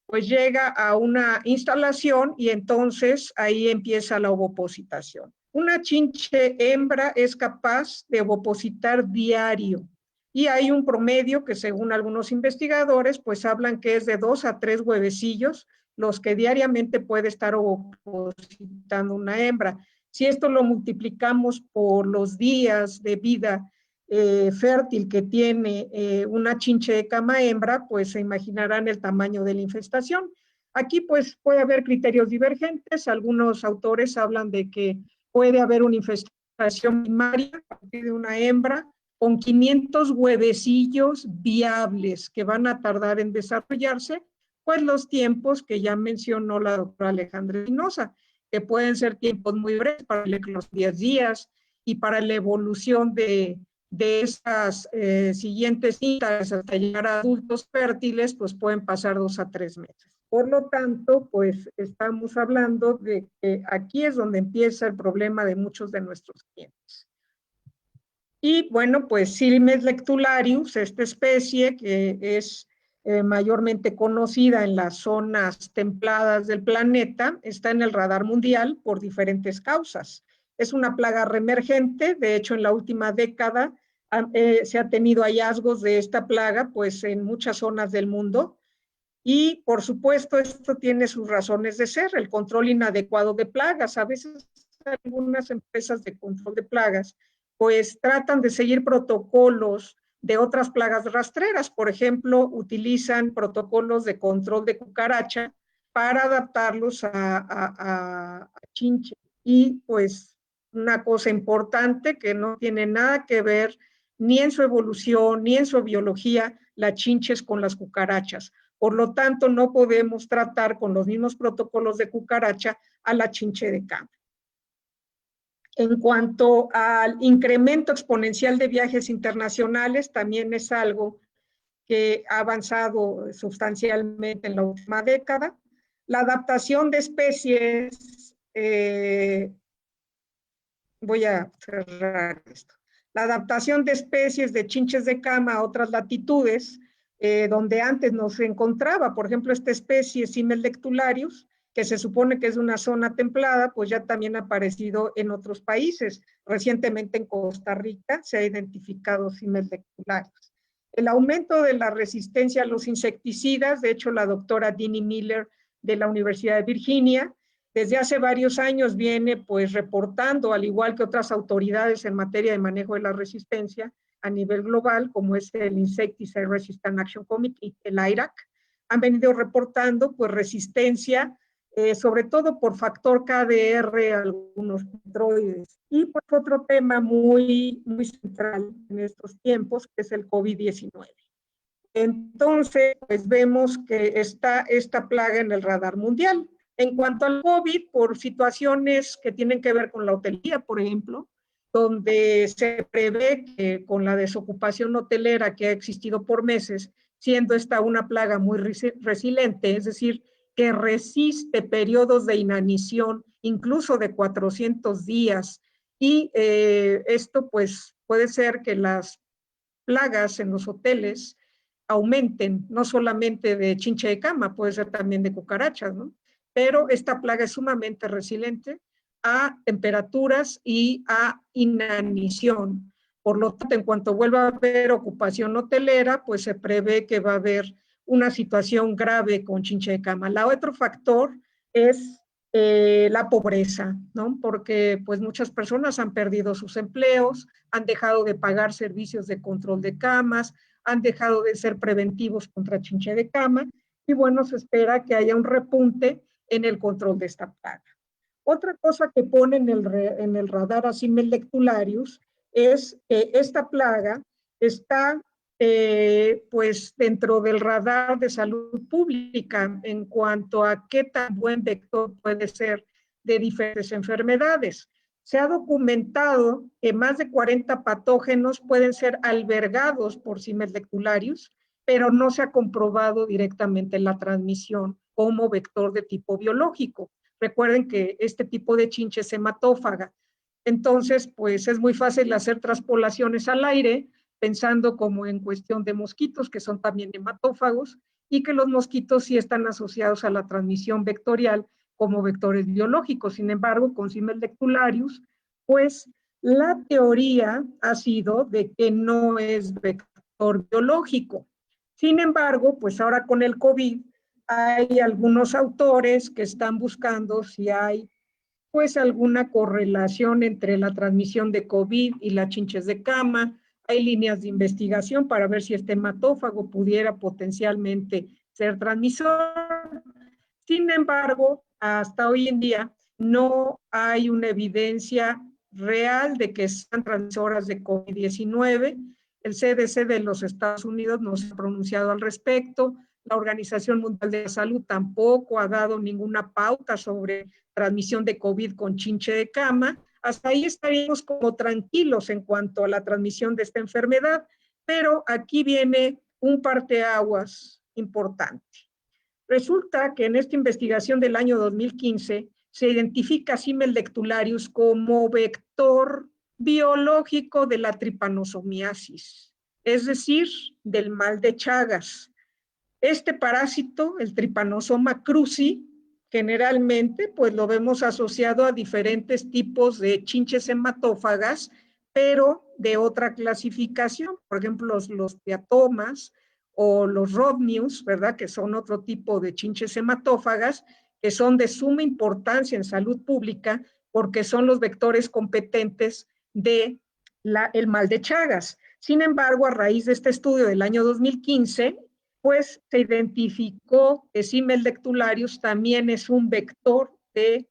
pues llega a una instalación y entonces ahí empieza la ovopositación. Una chinche hembra es capaz de ovopositar diario y hay un promedio que según algunos investigadores pues hablan que es de 2 a 3 huevecillos los que diariamente puede estar ovopositando una hembra. Si esto lo multiplicamos por los días de vida fértil que tiene una chinche de cama hembra, pues se imaginarán el tamaño de la infestación. Aquí pues puede haber criterios divergentes, algunos autores hablan de que puede haber una infestación primaria a partir de una hembra con 500 huevecillos viables que van a tardar en desarrollarse, pues los tiempos que ya mencionó la doctora Alejandra Espinosa, que pueden ser tiempos muy breves para los 10 días y para la evolución de esas siguientes citas hasta llegar a adultos fértiles, pues pueden pasar 2 a 3 meses. Por lo tanto, pues estamos hablando de que aquí es donde empieza el problema de muchos de nuestros clientes. Y bueno, pues Silmes lectularius, esta especie que es mayormente conocida en las zonas templadas del planeta, está en el radar mundial por diferentes causas. Es una plaga reemergente, de hecho en la última década se ha tenido hallazgos de esta plaga pues en muchas zonas del mundo y por supuesto esto tiene sus razones de ser, el control inadecuado de plagas. A veces algunas empresas de control de plagas pues tratan de seguir protocolos de otras plagas rastreras. Por ejemplo, utilizan protocolos de control de cucaracha para adaptarlos a chinche. Y pues una cosa importante que no tiene nada que ver ni en su evolución ni en su biología, la chinches con las cucarachas. Por lo tanto, no podemos tratar con los mismos protocolos de cucaracha a la chinche de cama. En cuanto al incremento exponencial de viajes internacionales, también es algo que ha avanzado sustancialmente en la última década. La adaptación de especies, voy a cerrar esto. La adaptación de especies de chinches de cama a otras latitudes, donde antes no se encontraba, por ejemplo, esta especie Silmes lectularius, que se supone que es una zona templada, pues ya también ha aparecido en otros países. Recientemente en Costa Rica se ha identificado Silmes lectularius. El aumento de la resistencia a los insecticidas, de hecho la doctora Dini Miller de la Universidad de Virginia, desde hace varios años viene pues reportando, al igual que otras autoridades en materia de manejo de la resistencia a nivel global, como es el Insecticide Resistant Action Committee, el IRAC, han venido reportando pues resistencia sobre todo por factor KDR, algunos petroides. Y pues otro tema muy central en estos tiempos, que es el COVID-19. Entonces, pues vemos que está esta plaga en el radar mundial. En cuanto al COVID, por situaciones que tienen que ver con la hotelería, por ejemplo, donde se prevé que con la desocupación hotelera que ha existido por meses, siendo esta una plaga muy resiliente, es decir, que resiste periodos de inanición, incluso de 400 días, y esto pues puede ser que las plagas en los hoteles aumenten, no solamente de chinche de cama, puede ser también de cucarachas, ¿no? Pero esta plaga es sumamente resiliente a temperaturas y a inanición. Por lo tanto, en cuanto vuelva a haber ocupación hotelera, pues se prevé que va a haber una situación grave con chinche de cama. La otro factor es la pobreza, ¿no? Porque pues muchas personas han perdido sus empleos, han dejado de pagar servicios de control de camas, han dejado de ser preventivos contra chinche de cama y bueno, se espera que haya un repunte en el control de esta plaga. Otra cosa que pone en el radar Asimellectularius es que esta plaga está pues dentro del radar de salud pública en cuanto a qué tan buen vector puede ser de diferentes enfermedades. Se ha documentado que más de 40 patógenos pueden ser albergados por Asimellectularius, pero no se ha comprobado directamente la transmisión como vector de tipo biológico. Recuerden que este tipo de chinche es hematófaga. Entonces, pues es muy fácil hacer traspolaciones al aire, pensando como en cuestión de mosquitos, que son también hematófagos, y que los mosquitos sí están asociados a la transmisión vectorial como vectores biológicos. Sin embargo, con Asimellectularius, pues la teoría ha sido de que no es vector biológico. Sin embargo, pues ahora con el COVID, hay algunos autores que están buscando si hay pues alguna correlación entre la transmisión de COVID y las chinches de cama. Hay líneas de investigación para ver si este hematófago pudiera potencialmente ser transmisor. Sin embargo, hasta hoy en día no hay una evidencia real de que sean transmisoras de COVID-19. El CDC de los Estados Unidos no se ha pronunciado al respecto. La Organización Mundial de la Salud tampoco ha dado ninguna pauta sobre transmisión de COVID con chinche de cama. Hasta ahí estaríamos como tranquilos en cuanto a la transmisión de esta enfermedad, pero aquí viene un parteaguas importante. Resulta que en esta investigación del año 2015 se identifica Asimellectularius como vector biológico de la tripanosomiasis, es decir, del mal de Chagas. Este parásito, el Trypanosoma cruzi, generalmente pues lo vemos asociado a diferentes tipos de chinches hematófagas, pero de otra clasificación, por ejemplo los piatomas o los rhodnius, ¿verdad? Que son otro tipo de chinches hematófagas, que son de suma importancia en salud pública porque son los vectores competentes de el mal de Chagas. Sin embargo, a raíz de este estudio del año 2015, pues se identificó que Asimellectularius también es un vector de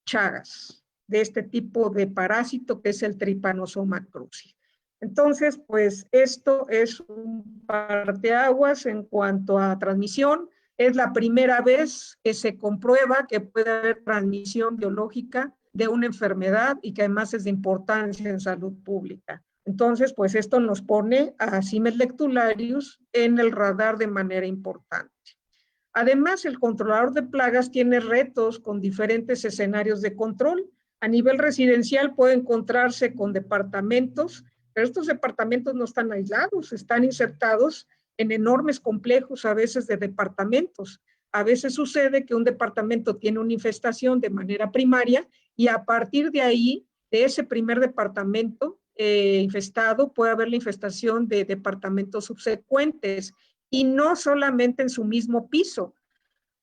Chagas, de este tipo de parásito que es el Trypanosoma cruzi. Entonces, pues esto es un parteaguas en cuanto a transmisión. Es la primera vez que se comprueba que puede haber transmisión biológica de una enfermedad y que además es de importancia en salud pública. Entonces, pues esto nos pone a Asimellectularius en el radar de manera importante. Además, el controlador de plagas tiene retos con diferentes escenarios de control. A nivel residencial puede encontrarse con departamentos, pero estos departamentos no están aislados, están insertados en enormes complejos a veces de departamentos. A veces sucede que un departamento tiene una infestación de manera primaria y a partir de ahí, de ese primer departamento infestado, puede haber la infestación de departamentos subsecuentes y no solamente en su mismo piso.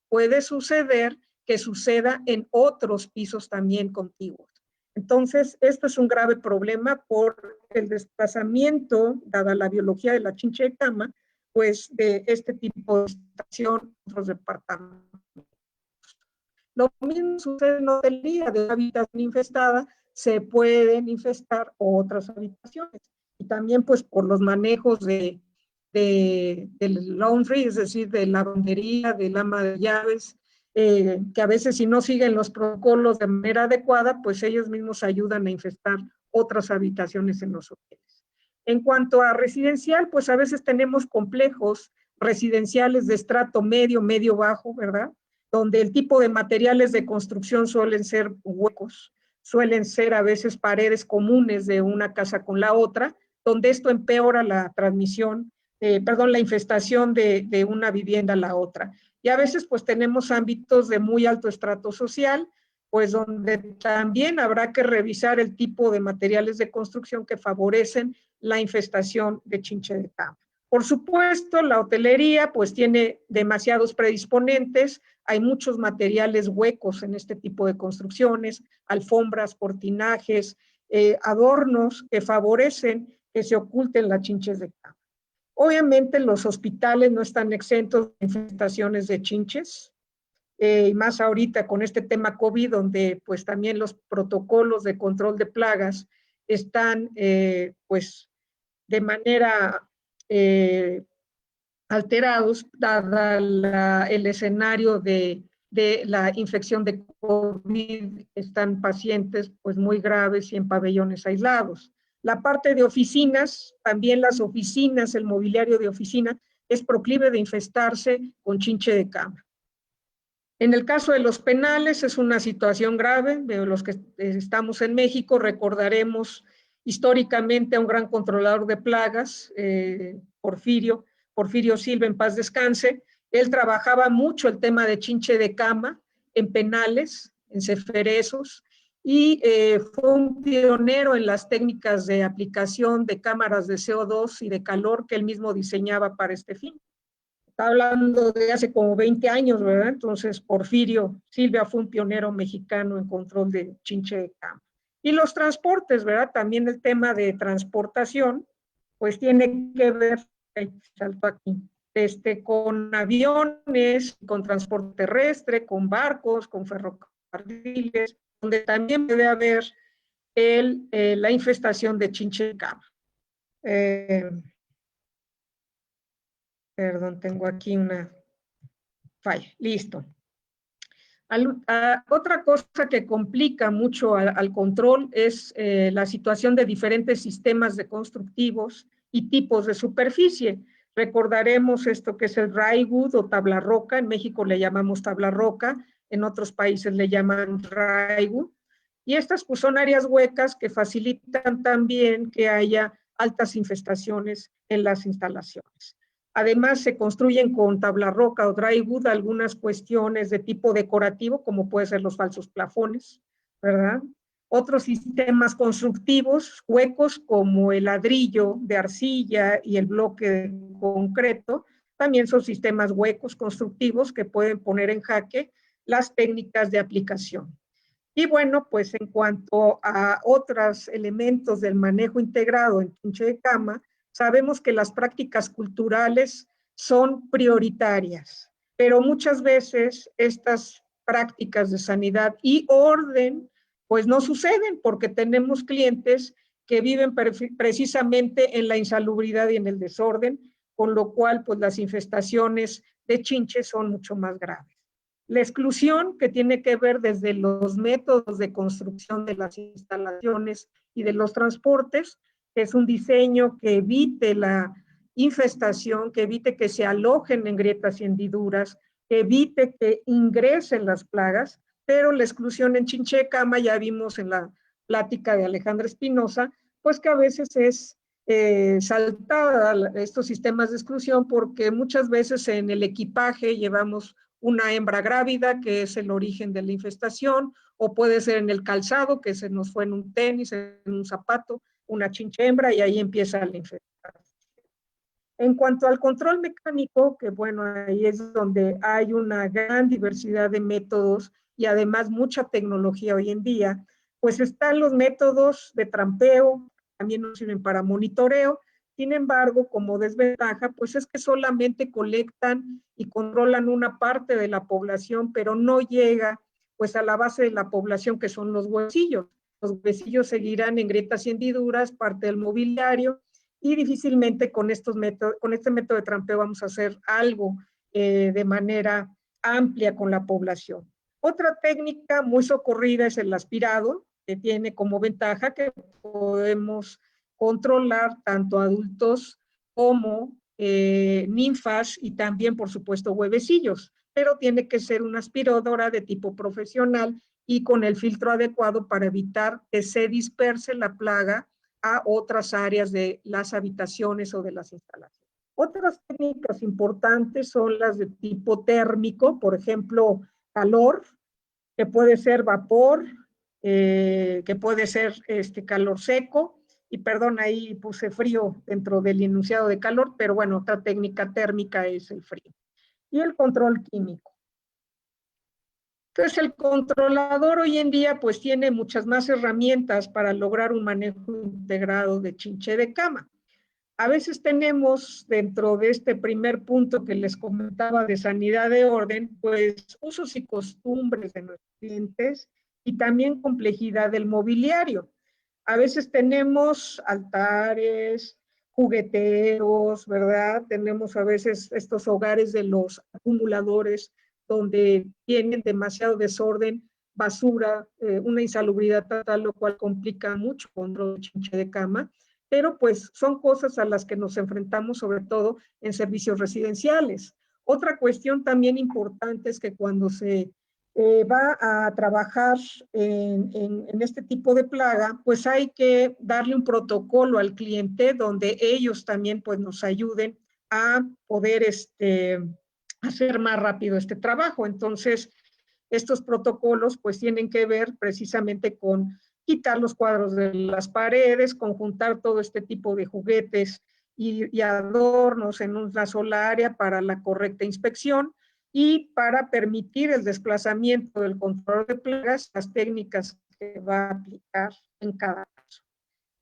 Puede suceder que suceda en otros pisos también contiguos. Entonces, esto es un grave problema por el desplazamiento, dada la biología de la chinche de cama, pues de este tipo de estación en otros departamentos. Lo mismo sucede en hotelería, de una habitación infestada se pueden infestar otras habitaciones. Y también pues por los manejos del laundry, es decir, de lavandería, del ama de llaves, que a veces si no siguen los protocolos de manera adecuada, pues ellos mismos ayudan a infestar otras habitaciones en los hoteles. En cuanto a residencial, pues a veces tenemos complejos residenciales de estrato medio, medio bajo, ¿verdad? Donde el tipo de materiales de construcción suelen ser huecos, suelen ser a veces paredes comunes de una casa con la otra, donde esto empeora la transmisión, la infestación de una vivienda a la otra. Y a veces pues tenemos ámbitos de muy alto estrato social, pues donde también habrá que revisar el tipo de materiales de construcción que favorecen la infestación de chinche de cama. Por supuesto, la hotelería pues tiene demasiados predisponentes, hay muchos materiales huecos en este tipo de construcciones, alfombras, cortinajes, adornos que favorecen que se oculten las chinches de cama. Obviamente los hospitales no están exentos de infestaciones de chinches y más ahorita con este tema COVID, donde pues también los protocolos de control de plagas están pues de manera alterados, dada el escenario de la infección de COVID, están pacientes pues muy graves y en pabellones aislados. La parte de oficinas, también las oficinas, el mobiliario de oficina, es proclive de infestarse con chinche de cama. En el caso de los penales es una situación grave. De los que estamos en México recordaremos históricamente a un gran controlador de plagas, Porfirio Silva, en paz descanse. Él trabajaba mucho el tema de chinche de cama en penales, en ceferezos, y fue un pionero en las técnicas de aplicación de cámaras de CO2 y de calor que él mismo diseñaba para este fin. Está hablando de hace como 20 años, ¿verdad? Entonces, Porfirio Silva fue un pionero mexicano en control de chinche de cama. Y los transportes, ¿verdad? También el tema de transportación, pues tiene que ver, salto aquí, con aviones, con transporte terrestre, con barcos, con ferrocarriles, donde también puede haber la infestación de chinche de cama. Perdón, tengo aquí una falla. Listo. Otra cosa que complica mucho al control es la situación de diferentes sistemas de constructivos y tipos de superficie. Recordaremos esto que es el dry wood o tabla roca. En México le llamamos tabla roca, en otros países le llaman dry wood. Y estas pues, son áreas huecas que facilitan también que haya altas infestaciones en las instalaciones. Además, se construyen con tabla roca o dry wood algunas cuestiones de tipo decorativo, como pueden ser los falsos plafones, ¿verdad? Otros sistemas constructivos huecos, como el ladrillo de arcilla y el bloque de concreto, también son sistemas huecos constructivos que pueden poner en jaque las técnicas de aplicación. Y bueno, pues en cuanto a otros elementos del manejo integrado en chinche de cama, sabemos que las prácticas culturales son prioritarias, pero muchas veces estas prácticas de sanidad y orden pues no suceden porque tenemos clientes que viven precisamente en la insalubridad y en el desorden, con lo cual pues las infestaciones de chinche son mucho más graves. La exclusión, que tiene que ver desde los métodos de construcción de las instalaciones y de los transportes, es un diseño que evite la infestación, que evite que se alojen en grietas y hendiduras, que evite que ingresen las plagas, pero la exclusión en chinche de cama, ya vimos en la plática de Alejandra Espinosa, pues que a veces es saltada estos sistemas de exclusión porque muchas veces en el equipaje llevamos una hembra grávida, que es el origen de la infestación, o puede ser en el calzado, que se nos fue en un tenis, en un zapato, una chinche hembra, y ahí empieza la infestación. En cuanto al control mecánico, que bueno, ahí es donde hay una gran diversidad de métodos y además mucha tecnología hoy en día, pues están los métodos de trampeo, también nos sirven para monitoreo. Sin embargo, como desventaja, pues es que solamente colectan y controlan una parte de la población, pero no llega pues a la base de la población, que son los huesillos. Los huesillos seguirán en grietas y hendiduras, parte del mobiliario, y difícilmente con este método de trampeo vamos a hacer algo de manera amplia con la población. Otra técnica muy socorrida es el aspirado, que tiene como ventaja que podemos controlar tanto adultos como ninfas y también, por supuesto, huevecillos, pero tiene que ser una aspiradora de tipo profesional y con el filtro adecuado para evitar que se disperse la plaga a otras áreas de las habitaciones o de las instalaciones. Otras técnicas importantes son las de tipo térmico, por ejemplo, calor, que puede ser vapor, que puede ser calor seco, y perdón, ahí puse frío dentro del enunciado de calor, pero bueno, otra técnica térmica es el frío. Y el control químico. Entonces, el controlador hoy en día pues tiene muchas más herramientas para lograr un manejo integrado de chinche de cama. A veces tenemos dentro de este primer punto que les comentaba de sanidad de orden, pues usos y costumbres de nuestros clientes y también complejidad del mobiliario. A veces tenemos altares, jugueteros, ¿verdad? Tenemos a veces estos hogares de los acumuladores donde tienen demasiado desorden, basura, una insalubridad total, lo cual complica mucho control chinche de cama, pero pues son cosas a las que nos enfrentamos sobre todo en servicios residenciales. Otra cuestión también importante es que cuando se va a trabajar en este tipo de plaga, pues hay que darle un protocolo al cliente donde ellos también pues nos ayuden a poder hacer más rápido este trabajo. Entonces, estos protocolos pues tienen que ver precisamente con quitar los cuadros de las paredes, conjuntar todo este tipo de juguetes y adornos en una sola área para la correcta inspección y para permitir el desplazamiento del control de plagas, las técnicas que va a aplicar en cada caso.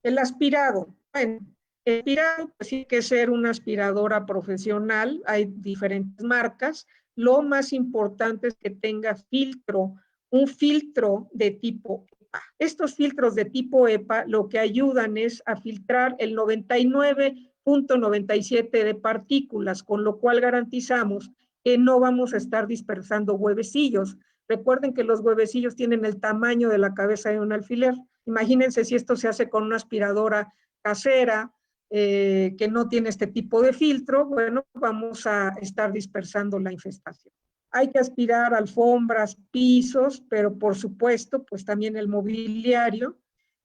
El aspirado. Bueno, el aspirado pues, sí que ser una aspiradora profesional, hay diferentes marcas. Lo más importante es que tenga filtro, un filtro de tipo EPA. Estos filtros de tipo EPA lo que ayudan es a filtrar el 99.97 de partículas, con lo cual garantizamos que no vamos a estar dispersando huevecillos. Recuerden que los huevecillos tienen el tamaño de la cabeza de un alfiler. Imagínense si esto se hace con una aspiradora casera que no tiene este tipo de filtro, bueno, vamos a estar dispersando la infestación. Hay que aspirar alfombras, pisos, pero por supuesto, pues también el mobiliario.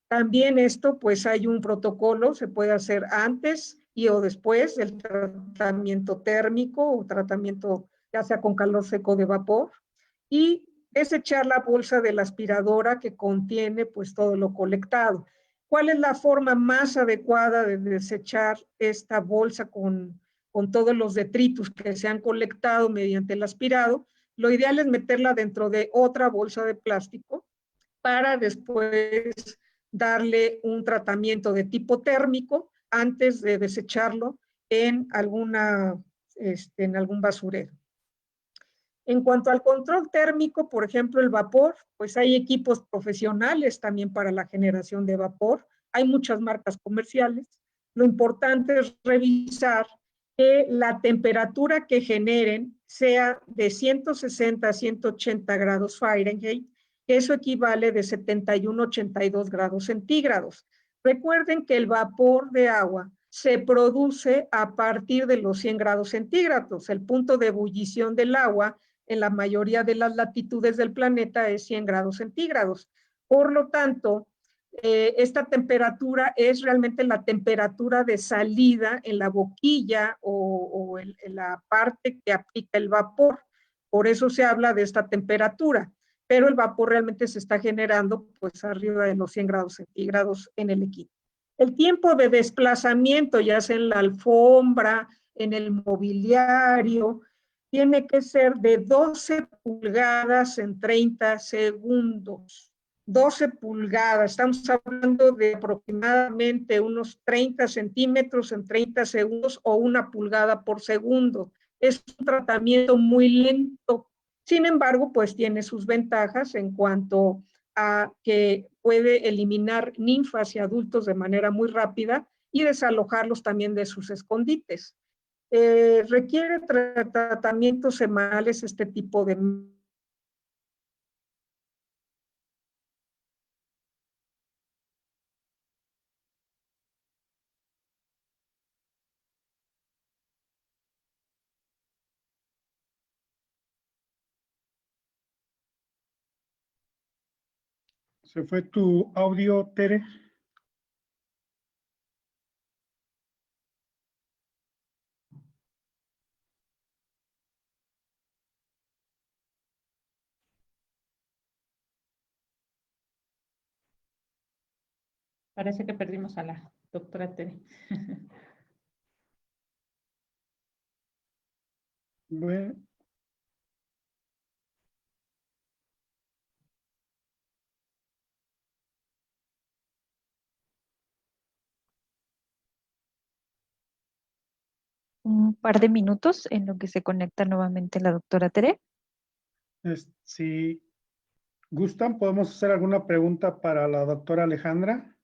También esto, pues hay un protocolo, se puede hacer antes y o después del tratamiento térmico o tratamiento ya sea con calor seco de vapor. Y desechar la bolsa de la aspiradora que contiene pues todo lo colectado. ¿Cuál es la forma más adecuada de desechar esta bolsa con todos los detritus que se han colectado mediante el aspirado? Lo ideal es meterla dentro de otra bolsa de plástico para después darle un tratamiento de tipo térmico antes de desecharlo en en algún basurero. En cuanto al control térmico, por ejemplo, el vapor, pues hay equipos profesionales también para la generación de vapor. Hay muchas marcas comerciales. Lo importante es revisar que la temperatura que generen sea de 160 a 180 grados Fahrenheit, que eso equivale de 71 a 82 grados centígrados. Recuerden que el vapor de agua se produce a partir de los 100 grados centígrados. El punto de ebullición del agua en la mayoría de las latitudes del planeta es 100 grados centígrados. Por lo tanto, esta temperatura es realmente la temperatura de salida en la boquilla o en la parte que aplica el vapor. Por eso se habla de esta temperatura, pero el vapor realmente se está generando pues arriba de los 100 grados centígrados en el equipo. El tiempo de desplazamiento, ya sea en la alfombra, en el mobiliario, tiene que ser de 12 pulgadas en 30 segundos. 12 pulgadas, estamos hablando de aproximadamente unos 30 centímetros en 30 segundos o 1 pulgada por segundo. Es un tratamiento muy lento. Sin embargo, pues tiene sus ventajas en cuanto a que puede eliminar ninfas y adultos de manera muy rápida y desalojarlos también de sus escondites. Requiere tratamientos semanales este tipo de... Se fue tu audio, Tere. Parece que perdimos a la doctora Tere. Bueno, un par de minutos en lo que se conecta nuevamente la doctora Tere. Si gustan, podemos hacer alguna pregunta para la doctora Alejandra.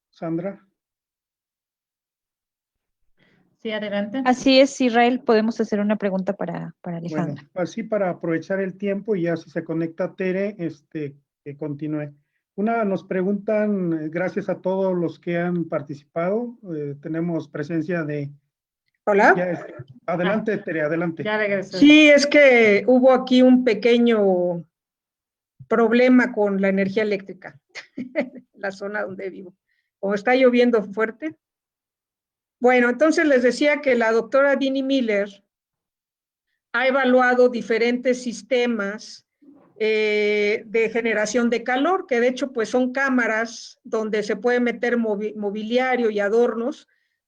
Sandra. Sí, adelante. Así es, Israel, podemos hacer una pregunta para Bueno, Alejandra. así para aprovechar el tiempo y ya si se conecta Tere, que continúe. Nos preguntan, gracias a todos los que han participado, tenemos presencia de... Hola. Adelante, Tere, adelante. Ya regresé. Sí, es que hubo aquí un pequeño problema con la energía eléctrica en la zona donde vivo. Como está lloviendo fuerte. Bueno, entonces les decía que la doctora Dini Miller ha evaluado diferentes sistemas de generación de calor, que de hecho pues son cámaras donde se puede meter mobiliario y adornos.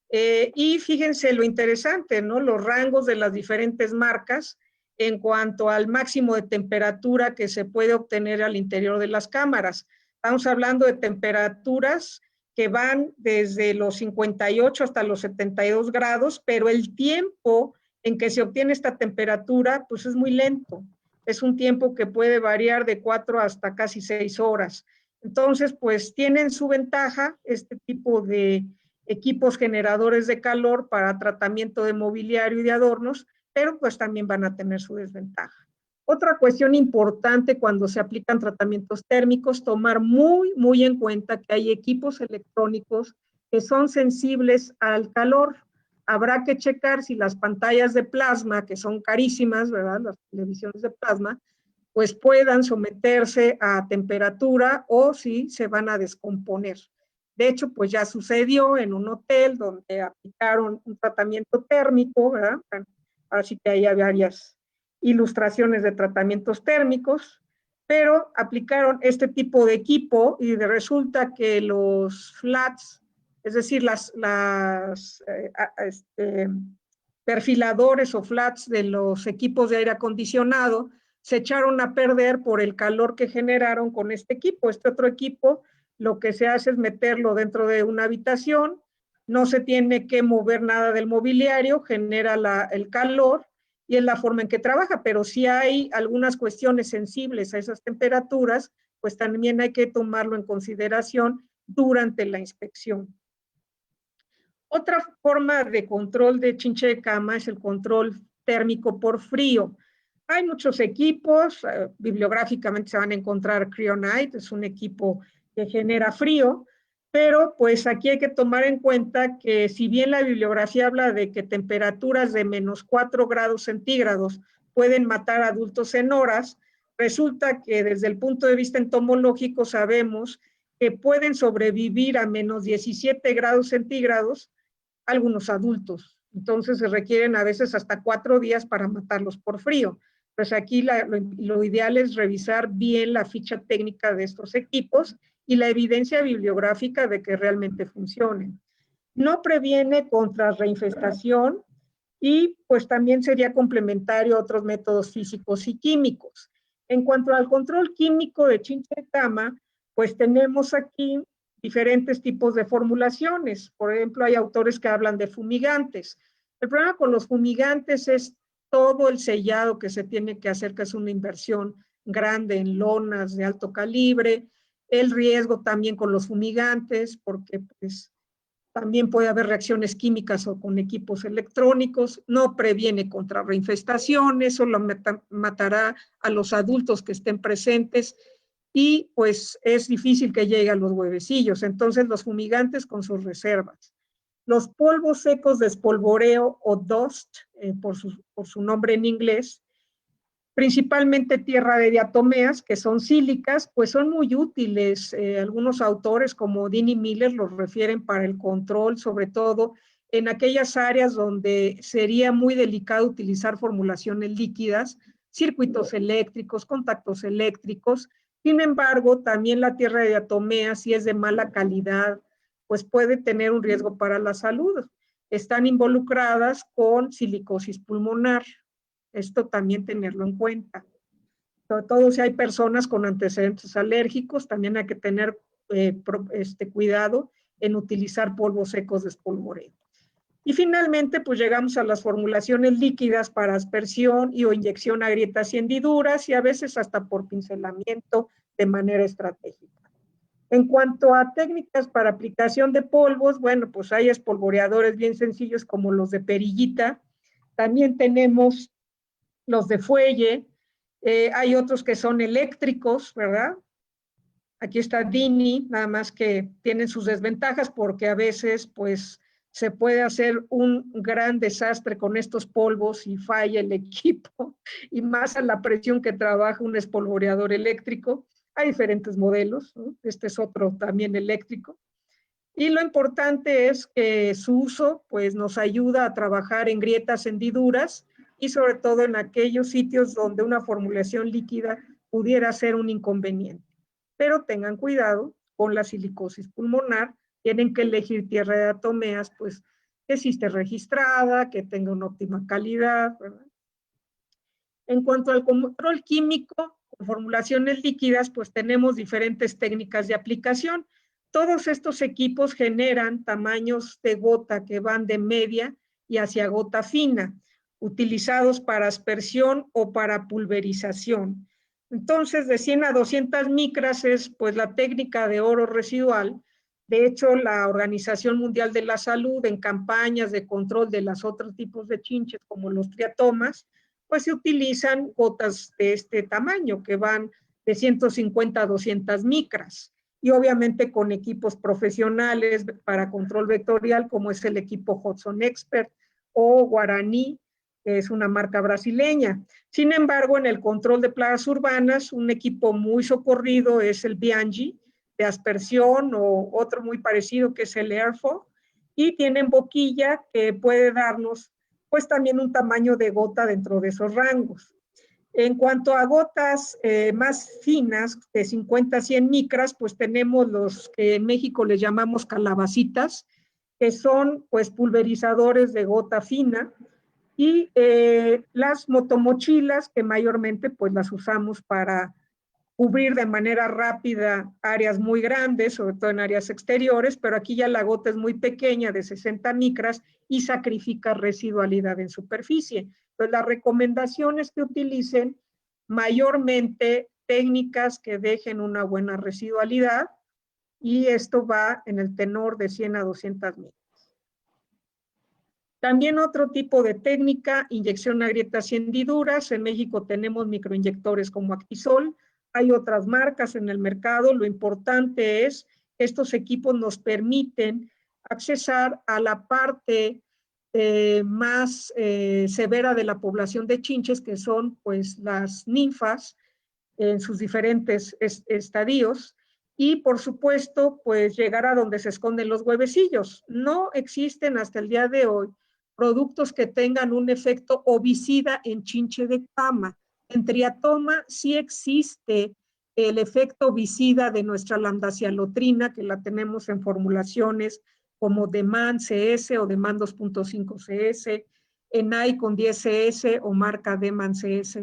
Y fíjense lo interesante, ¿no? Los rangos de las diferentes marcas en cuanto al máximo de temperatura que se puede obtener al interior de las cámaras. Estamos hablando de temperaturas que van desde los 58 hasta los 72 grados, pero el tiempo en que se obtiene esta temperatura, pues es muy lento. Es un tiempo que puede variar de 4 hasta casi 6 horas. Entonces, pues tienen su ventaja este tipo de equipos generadores de calor para tratamiento de mobiliario y de adornos, pero pues también van a tener su desventaja. Otra cuestión importante cuando se aplican tratamientos térmicos, tomar muy en cuenta que hay equipos electrónicos que son sensibles al calor. Habrá que checar si las pantallas de plasma, que son carísimas, ¿verdad? Las televisiones de plasma, pues puedan someterse a temperatura o si se van a descomponer. De hecho, pues ya sucedió en un hotel donde aplicaron un tratamiento térmico, ¿verdad? Así que ahí había varias ilustraciones de tratamientos térmicos, pero aplicaron este tipo de equipo y resulta que los flats, es decir, perfiladores o flats de los equipos de aire acondicionado se echaron a perder por el calor que generaron con este equipo. Este otro equipo, lo que se hace es meterlo dentro de una habitación, no se tiene que mover nada del mobiliario, genera el calor y es la forma en que trabaja, pero si hay algunas cuestiones sensibles a esas temperaturas, pues también hay que tomarlo en consideración durante la inspección. Otra forma de control de chinche de cama es el control térmico por frío. Hay muchos equipos, bibliográficamente se van a encontrar Cryonite, es un equipo que genera frío, pero pues aquí hay que tomar en cuenta que si bien la bibliografía habla de que temperaturas de menos 4 grados centígrados pueden matar a adultos en horas, resulta que desde el punto de vista entomológico sabemos que pueden sobrevivir a menos 17 grados centígrados algunos adultos. Entonces se requieren a veces hasta 4 días para matarlos por frío. Pues aquí lo ideal es revisar bien la ficha técnica de estos equipos y la evidencia bibliográfica de que realmente funcionen. No previene contra reinfestación y pues también sería complementario a otros métodos físicos y químicos. En cuanto al control químico de chinche de cama, pues tenemos aquí diferentes tipos de formulaciones. Por ejemplo, hay autores que hablan de fumigantes. El problema con los fumigantes es todo el sellado que se tiene que hacer, que es una inversión grande en lonas de alto calibre, el riesgo también con los fumigantes, porque pues también puede haber reacciones químicas o con equipos electrónicos, no previene contra reinfestaciones, solo matará a los adultos que estén presentes y pues es difícil que llegue a los huevecillos. Entonces los fumigantes con sus reservas. Los polvos secos de espolvoreo o dust, por su nombre en inglés, principalmente tierra de diatomeas, que son sílicas, pues son muy útiles. Algunos autores como Dini Miller los refieren para el control, sobre todo en aquellas áreas donde sería muy delicado utilizar formulaciones líquidas, circuitos eléctricos, contactos eléctricos. Sin embargo, también la tierra de diatomeas, si es de mala calidad, pues puede tener un riesgo para la salud. Están involucradas con silicosis pulmonar. Esto también tenerlo en cuenta. Sobre todo si hay personas con antecedentes alérgicos, también hay que tener cuidado en utilizar polvos secos de espolvoreo. Y finalmente, pues llegamos a las formulaciones líquidas para aspersión y o inyección a grietas y hendiduras y a veces hasta por pincelamiento de manera estratégica. En cuanto a técnicas para aplicación de polvos, bueno, pues hay espolvoreadores bien sencillos como los de perillita. También tenemos los de fuelle. Hay otros que son eléctricos, ¿verdad? Aquí está Dini, nada más que tienen sus desventajas porque a veces, pues, se puede hacer un gran desastre con estos polvos y falla el equipo, y más a la presión que trabaja un espolvoreador eléctrico. Hay diferentes modelos, ¿no? Este es otro también eléctrico. Y lo importante es que su uso, pues, nos ayuda a trabajar en grietas, hendiduras, y sobre todo en aquellos sitios donde una formulación líquida pudiera ser un inconveniente. Pero tengan cuidado con la silicosis pulmonar, tienen que elegir tierra de atomeas, pues, que sí esté registrada, que tenga una óptima calidad, ¿verdad? En cuanto al control químico, con formulaciones líquidas, pues tenemos diferentes técnicas de aplicación. Todos estos equipos generan tamaños de gota que van de media y hacia gota fina, utilizados para aspersión o para pulverización. Entonces, de 100 a 200 micras es pues la técnica de oro residual. De hecho, la Organización Mundial de la Salud, en campañas de control de los otros tipos de chinches, como los triatomas, pues se utilizan gotas de este tamaño, que van de 150 a 200 micras. Y obviamente con equipos profesionales para control vectorial, como es el equipo Hudson Expert o Guaraní, que es una marca brasileña. Sin embargo, en el control de plagas urbanas, un equipo muy socorrido es el Bianchi de aspersión, o otro muy parecido que es el Airfo, y tienen boquilla que puede darnos pues también un tamaño de gota dentro de esos rangos. En cuanto a gotas más finas, de 50 a 100 micras, pues tenemos los que en México les llamamos calabacitas, que son pues pulverizadores de gota fina, y las motomochilas, que mayormente pues las usamos para cubrir de manera rápida áreas muy grandes, sobre todo en áreas exteriores, pero aquí ya la gota es muy pequeña, de 60 micras, y sacrifica residualidad en superficie. Entonces, la recomendación es que utilicen mayormente técnicas que dejen una buena residualidad, y esto va en el tenor de 100 a 200 micras. También otro tipo de técnica, inyección a grietas y hendiduras. En México tenemos microinyectores como Actisol. Hay otras marcas en el mercado. Lo importante es que estos equipos nos permiten accesar a la parte más severa de la población de chinches, que son pues las ninfas en sus diferentes estadios, y por supuesto pues llegar a donde se esconden los huevecillos. No existen hasta el día de hoy productos que tengan un efecto ovicida en chinche de cama. En triatoma sí existe el efecto ovicida de nuestra lambdacialotrina, que la tenemos en formulaciones como Deman CS o Deman 2.5 CS, Enai con 10CS o marca Deman CS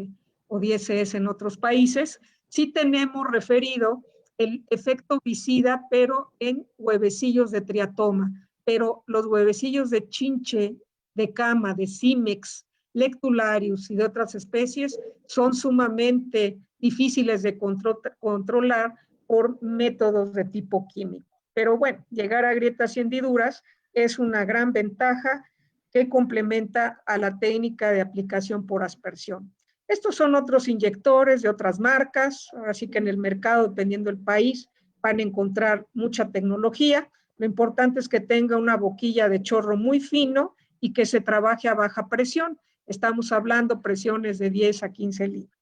o 10CS en otros países. Sí tenemos referido el efecto ovicida, pero en huevecillos de triatoma. Pero los huevecillos de chinche de cama, de Cimex, Lectularius y de otras especies son sumamente difíciles de controlar por métodos de tipo químico. Pero bueno, llegar a grietas y hendiduras es una gran ventaja que complementa a la técnica de aplicación por aspersión. Estos son otros inyectores de otras marcas, así que en el mercado, dependiendo del país, van a encontrar mucha tecnología. Lo importante es que tenga una boquilla de chorro muy fino y que se trabaje a baja presión. Estamos hablando presiones de 10 a 15 litros.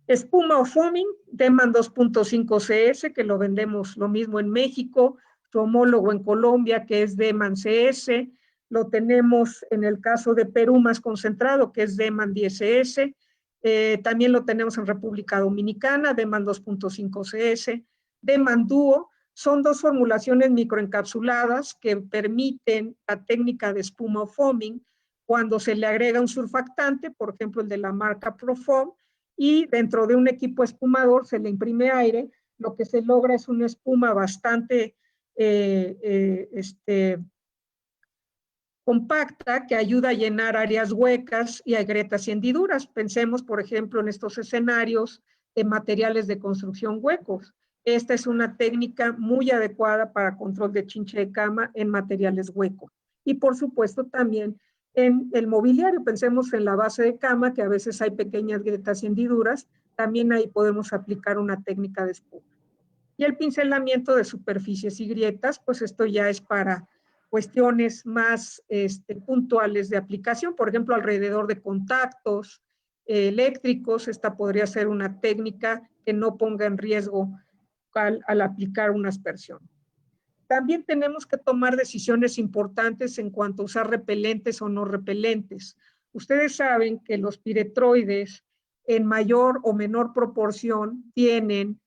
Espuma o foaming, Deman 2.5 CS, que lo vendemos lo mismo en México, su homólogo en Colombia, que es Deman CS, lo tenemos en el caso de Perú más concentrado, que es Deman 10CS, también lo tenemos en República Dominicana, Deman 2.5 CS, Deman Duo. Son dos formulaciones microencapsuladas que permiten la técnica de espuma o foaming cuando se le agrega un surfactante, por ejemplo el de la marca Profoam, y dentro de un equipo espumador se le imprime aire. Lo que se logra es una espuma bastante compacta que ayuda a llenar áreas huecas y grietas y hendiduras. Pensemos, por ejemplo, en estos escenarios de materiales de construcción huecos. Esta es una técnica muy adecuada para control de chinche de cama en materiales huecos. Y por supuesto también en el mobiliario. Pensemos en la base de cama, que a veces hay pequeñas grietas y hendiduras. También ahí podemos aplicar una técnica de espuma. Y el pincelamiento de superficies y grietas, pues esto ya es para cuestiones más puntuales de aplicación, por ejemplo, alrededor de contactos eléctricos. Esta podría ser una técnica que no ponga en riesgo al aplicar una aspersión. También tenemos que tomar decisiones importantes en cuanto a usar repelentes o no repelentes. Ustedes saben que los piretroides en mayor o menor proporción tienen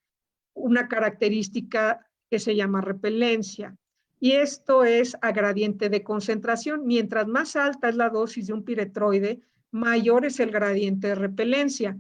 una característica que se llama repelencia. Y esto es a gradiente de concentración. Mientras más alta es la dosis de un piretroide, mayor es el gradiente de repelencia.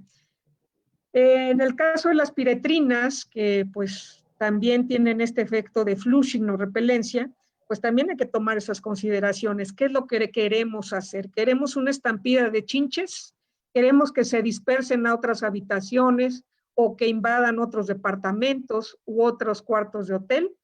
En el caso de las piretrinas, que pues también tienen este efecto de flushing o repelencia, pues también hay que tomar esas consideraciones. ¿Qué es lo que queremos hacer? ¿Queremos una estampida de chinches? ¿Queremos que se dispersen a otras habitaciones o que invadan otros departamentos u otros cuartos de hotel?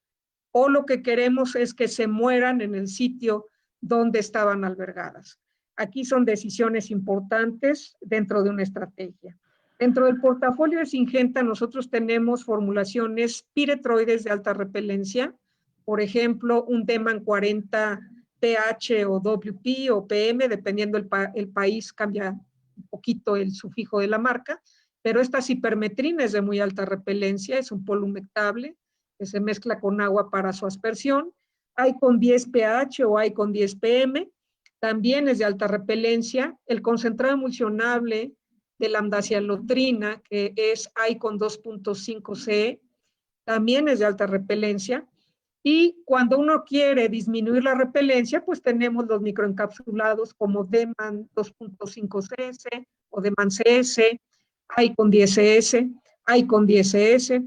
¿O lo que queremos es que se mueran en el sitio donde estaban albergadas? Aquí son decisiones importantes dentro de una estrategia. Dentro del portafolio de Syngenta nosotros tenemos formulaciones piretroides de alta repelencia, por ejemplo, un Deman 40 pH o WP o PM, dependiendo el país, cambia un poquito el sufijo de la marca, pero esta cipermetrina es de muy alta repelencia, es un polumectable que se mezcla con agua para su aspersión. Hay con 10 pH o hay con 10 PM, también es de alta repelencia. El concentrado emulsionable de lambdacialotrina, que es hay con 2.5 CE, también es de alta repelencia. Y cuando uno quiere disminuir la repelencia, pues tenemos los microencapsulados como Deman 2.5 CS o Deman CS, hay con 10 CS, hay con 10 CS,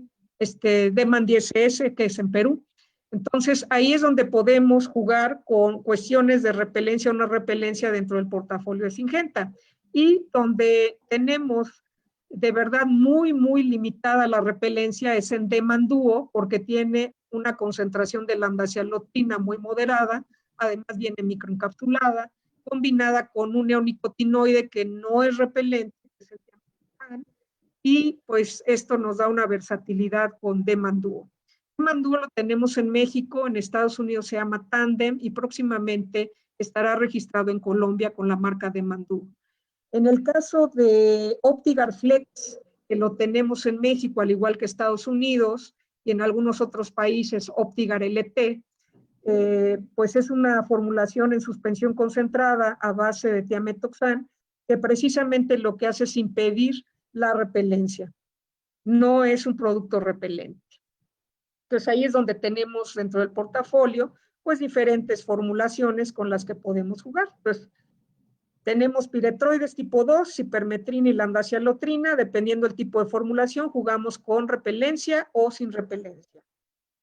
Deman 10 CS, que es en Perú. Entonces, ahí es donde podemos jugar con cuestiones de repelencia o no repelencia dentro del portafolio de Syngenta. Y donde tenemos de verdad muy, muy limitada la repelencia es en Deman Duo, porque tiene una concentración de lambdacialotrina muy moderada, además viene microencapsulada, combinada con un neonicotinoide que no es repelente, que es el diamantán, y pues esto nos da una versatilidad con Deman Duo. Deman Duo lo tenemos en México, en Estados Unidos se llama Tandem y próximamente estará registrado en Colombia con la marca Deman Duo. En el caso de Optigar Flex, que lo tenemos en México, al igual que Estados Unidos y en algunos otros países, Optigar LT, pues es una formulación en suspensión concentrada a base de tiametoxan, que precisamente lo que hace es impedir la repelencia. No es un producto repelente. Entonces ahí es donde tenemos dentro del portafolio pues diferentes formulaciones con las que podemos jugar. Pues tenemos piretroides tipo 2, cipermetrina y lambdacialotrina. Dependiendo del tipo de formulación, jugamos con repelencia o sin repelencia.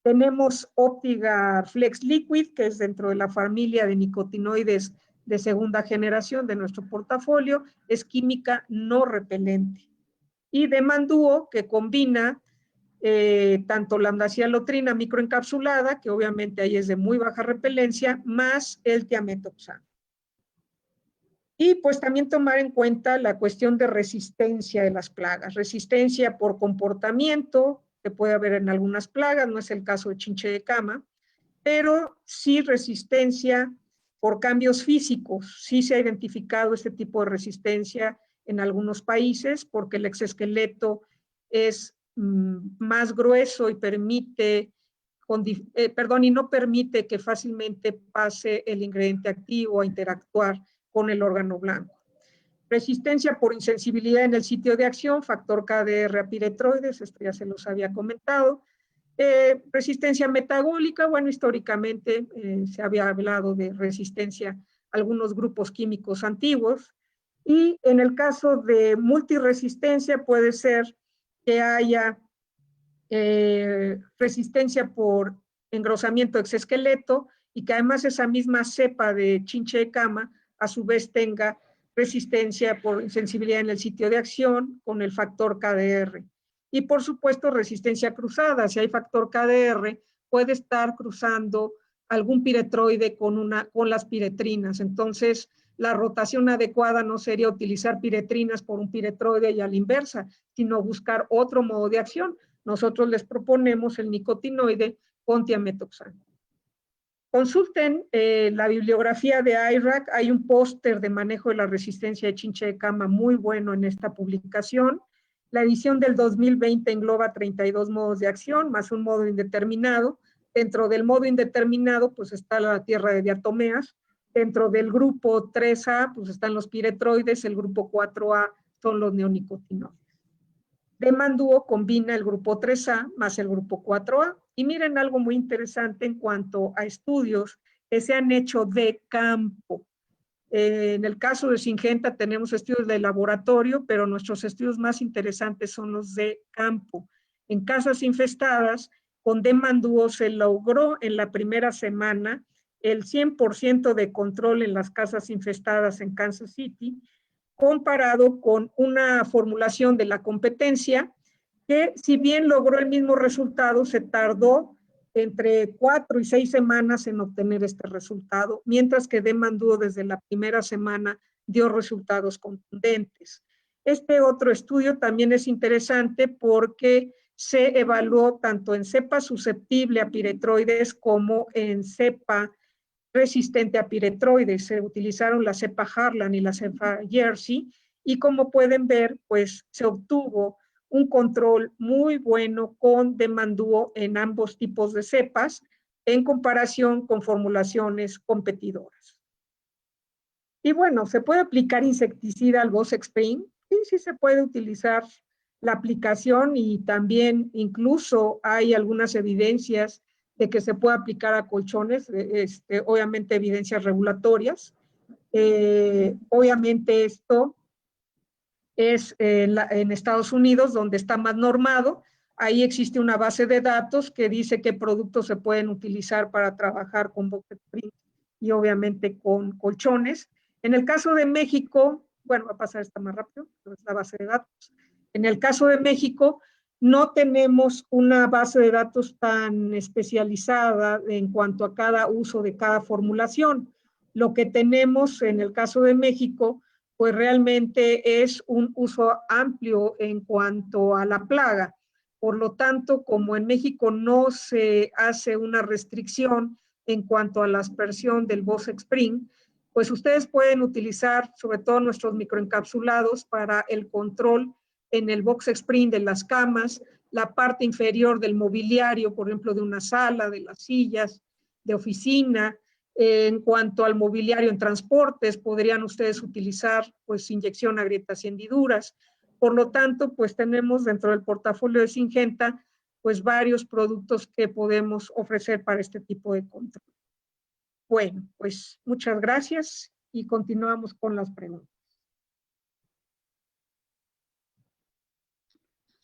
Tenemos Optigar Flex Liquid, que es dentro de la familia de nicotinoides de segunda generación de nuestro portafolio. Es química no repelente. Y Deman Duo, que combina tanto lambdacialotrina microencapsulada, que obviamente ahí es de muy baja repelencia, más el tiametoxan. Y pues también tomar en cuenta la cuestión de resistencia de las plagas. Resistencia por comportamiento, que puede haber en algunas plagas, no es el caso de chinche de cama, pero sí resistencia por cambios físicos. Sí se ha identificado este tipo de resistencia en algunos países porque el exoesqueleto es más grueso y permite, y no permite que fácilmente pase el ingrediente activo a interactuar con el órgano blanco. Resistencia por insensibilidad en el sitio de acción, factor KDR a piretroides, esto ya se los había comentado. Resistencia metabólica, bueno, históricamente se había hablado de resistencia a algunos grupos químicos antiguos. Y en el caso de multiresistencia puede ser que haya resistencia por engrosamiento de exoesqueleto y que además esa misma cepa de chinche de cama a su vez tenga resistencia por sensibilidad en el sitio de acción con el factor KDR. Y por supuesto resistencia cruzada, si hay factor KDR puede estar cruzando algún piretroide con las piretrinas. Entonces, la rotación adecuada no sería utilizar piretrinas por un piretroide y a la inversa, sino buscar otro modo de acción. Nosotros les proponemos el nicotinoide con tiametoxano. Consulten la bibliografía de IRAC, hay un póster de manejo de la resistencia de chinche de cama muy bueno en esta publicación. La edición del 2020 engloba 32 modos de acción, más un modo indeterminado. Dentro del modo indeterminado, pues está la tierra de diatomeas. Dentro del grupo 3A, pues están los piretroides, el grupo 4A son los neonicotinoides. Demanduo combina el grupo 3A más el grupo 4A. Y miren algo muy interesante en cuanto a estudios que se han hecho de campo. En el caso de Syngenta tenemos estudios de laboratorio, pero nuestros estudios más interesantes son los de campo. En casas infestadas, con Demanduo se logró en la primera semana el 100% de control en las casas infestadas en Kansas City, comparado con una formulación de la competencia que si bien logró el mismo resultado, se tardó entre 4 y 6 semanas en obtener este resultado, mientras que Demanduo desde la primera semana dio resultados contundentes. Este otro estudio también es interesante porque se evaluó tanto en cepa susceptible a piretroides como en cepa resistente a piretroides. Se utilizaron la cepa Harlan y la cepa Jersey y como pueden ver, pues se obtuvo un control muy bueno con Demanduo en ambos tipos de cepas en comparación con formulaciones competidoras. Y bueno, ¿se puede aplicar insecticida al Boss Spring? Sí se puede utilizar la aplicación y también incluso hay algunas evidencias de que se puede aplicar a colchones, obviamente evidencias regulatorias. Obviamente esto es en Estados Unidos, donde está más normado. Ahí existe una base de datos que dice qué productos se pueden utilizar para trabajar con Box Spring y obviamente con colchones. En el caso de México, bueno, va a pasar esta más rápido, es la base de datos. En el caso de México, no tenemos una base de datos tan especializada en cuanto a cada uso de cada formulación. Lo que tenemos en el caso de México, pues realmente es un uso amplio en cuanto a la plaga. Por lo tanto, como en México no se hace una restricción en cuanto a la aspersión del Boss Spring, pues ustedes pueden utilizar sobre todo nuestros microencapsulados para el control en el Box Spring de las camas, la parte inferior del mobiliario, por ejemplo, de una sala, de las sillas, de oficina. En cuanto al mobiliario en transportes, podrían ustedes utilizar pues inyección a grietas y hendiduras. Por lo tanto, pues tenemos dentro del portafolio de Syngenta pues varios productos que podemos ofrecer para este tipo de control. Bueno, pues muchas gracias y continuamos con las preguntas.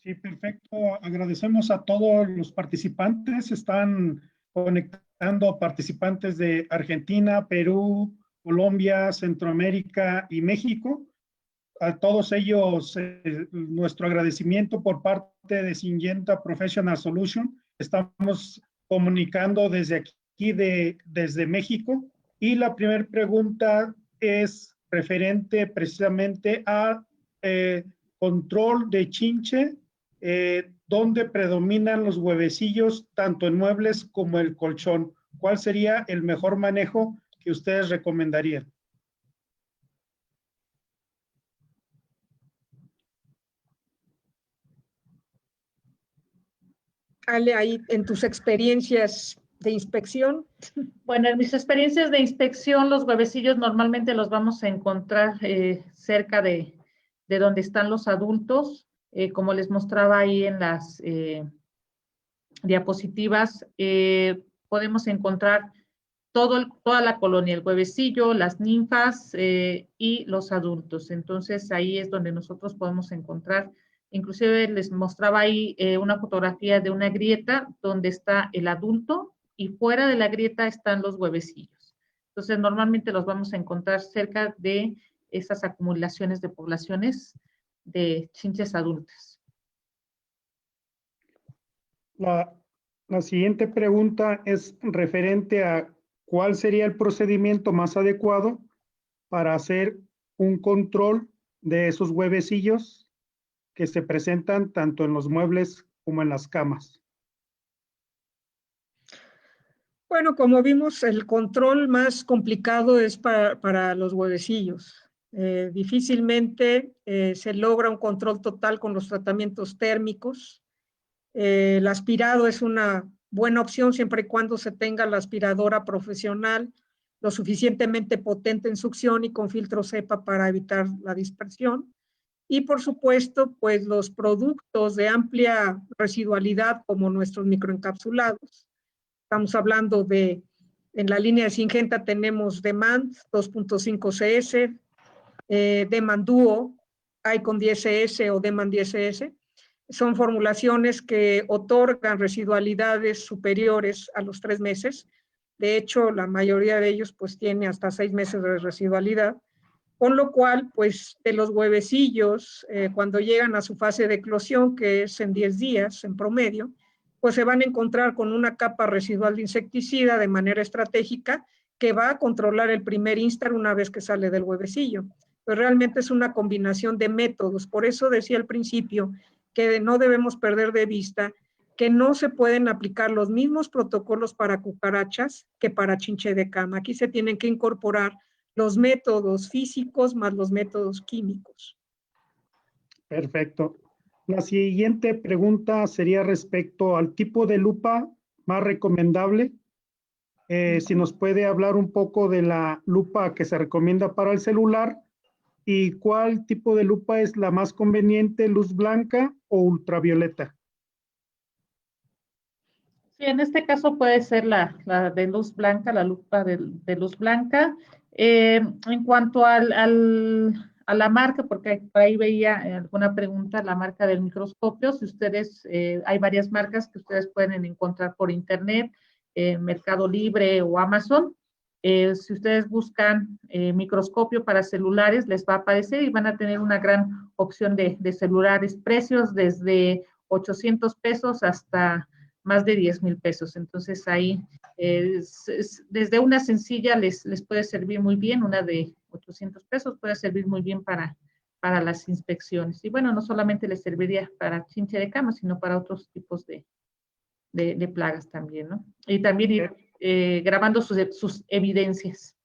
Sí, perfecto. Agradecemos a todos los participantes. Están conectando participantes de Argentina, Perú, Colombia, Centroamérica y México. A todos ellos, nuestro agradecimiento por parte de Syngenta Professional Solution. Estamos comunicando desde aquí, desde México. Y la primera pregunta es referente precisamente a control de chinche, donde predominan los huevecillos tanto en muebles como el colchón. ¿Cuál sería el mejor manejo que ustedes recomendarían? Ale, ahí en tus experiencias de inspección. Bueno, en mis experiencias de inspección, los huevecillos normalmente los vamos a encontrar cerca de donde están los adultos, como les mostraba ahí en las diapositivas, podemos encontrar toda la colonia, el huevecillo, las ninfas y los adultos. Entonces ahí es donde nosotros podemos encontrar, inclusive les mostraba ahí una fotografía de una grieta donde está el adulto y fuera de la grieta están los huevecillos. Entonces, normalmente los vamos a encontrar cerca de esas acumulaciones de poblaciones de chinches adultas. La siguiente pregunta es referente a cuál sería el procedimiento más adecuado para hacer un control de esos huevecillos que se presentan tanto en los muebles como en las camas. Bueno, como vimos, el control más complicado es para los huevecillos. Difícilmente se logra un control total con los tratamientos térmicos. El aspirado es una buena opción siempre y cuando se tenga la aspiradora profesional lo suficientemente potente en succión y con filtro cepa para evitar la dispersión. Y por supuesto, pues los productos de amplia residualidad como nuestros microencapsulados. Estamos hablando en la línea de Syngenta tenemos Demand 2.5 CS, Demand Duo, Icon 10S o Demand 10S. Son formulaciones que otorgan residualidades superiores a los 3 meses. De hecho, la mayoría de ellos pues tiene hasta 6 meses de residualidad, con lo cual, pues de los huevecillos, cuando llegan a su fase de eclosión, que es en 10 días en promedio, pues se van a encontrar con una capa residual de insecticida de manera estratégica que va a controlar el primer instar una vez que sale del huevecillo. Pues realmente es una combinación de métodos. Por eso decía al principio que no debemos perder de vista que no se pueden aplicar los mismos protocolos para cucarachas que para chinche de cama. Aquí se tienen que incorporar los métodos físicos más los métodos químicos. Perfecto. La siguiente pregunta sería respecto al tipo de lupa más recomendable. Si nos puede hablar un poco de la lupa que se recomienda para el celular y cuál tipo de lupa es la más conveniente, luz blanca o ultravioleta. Sí, en este caso puede ser la de luz blanca, la lupa de luz blanca. En cuanto a la marca, porque por ahí veía alguna pregunta, la marca del microscopio, si ustedes, hay varias marcas que ustedes pueden encontrar por internet, Mercado Libre o Amazon. Si ustedes buscan microscopio para celulares, les va a aparecer y van a tener una gran opción de celulares, precios desde 800 pesos hasta más de 10,000 pesos. Entonces ahí desde una sencilla les puede servir muy bien, una de 800 pesos puede servir muy bien para las inspecciones. Y bueno, no solamente les serviría para chinche de cama, sino para otros tipos de plagas también, ¿no? Y también ir grabando sus evidencias.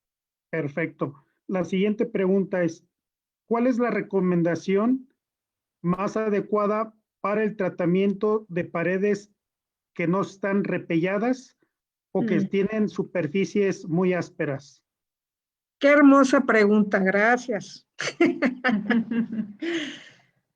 Perfecto. La siguiente pregunta es, ¿cuál es la recomendación más adecuada para el tratamiento de paredes que no están repelladas o que tienen superficies muy ásperas? Qué hermosa pregunta, gracias.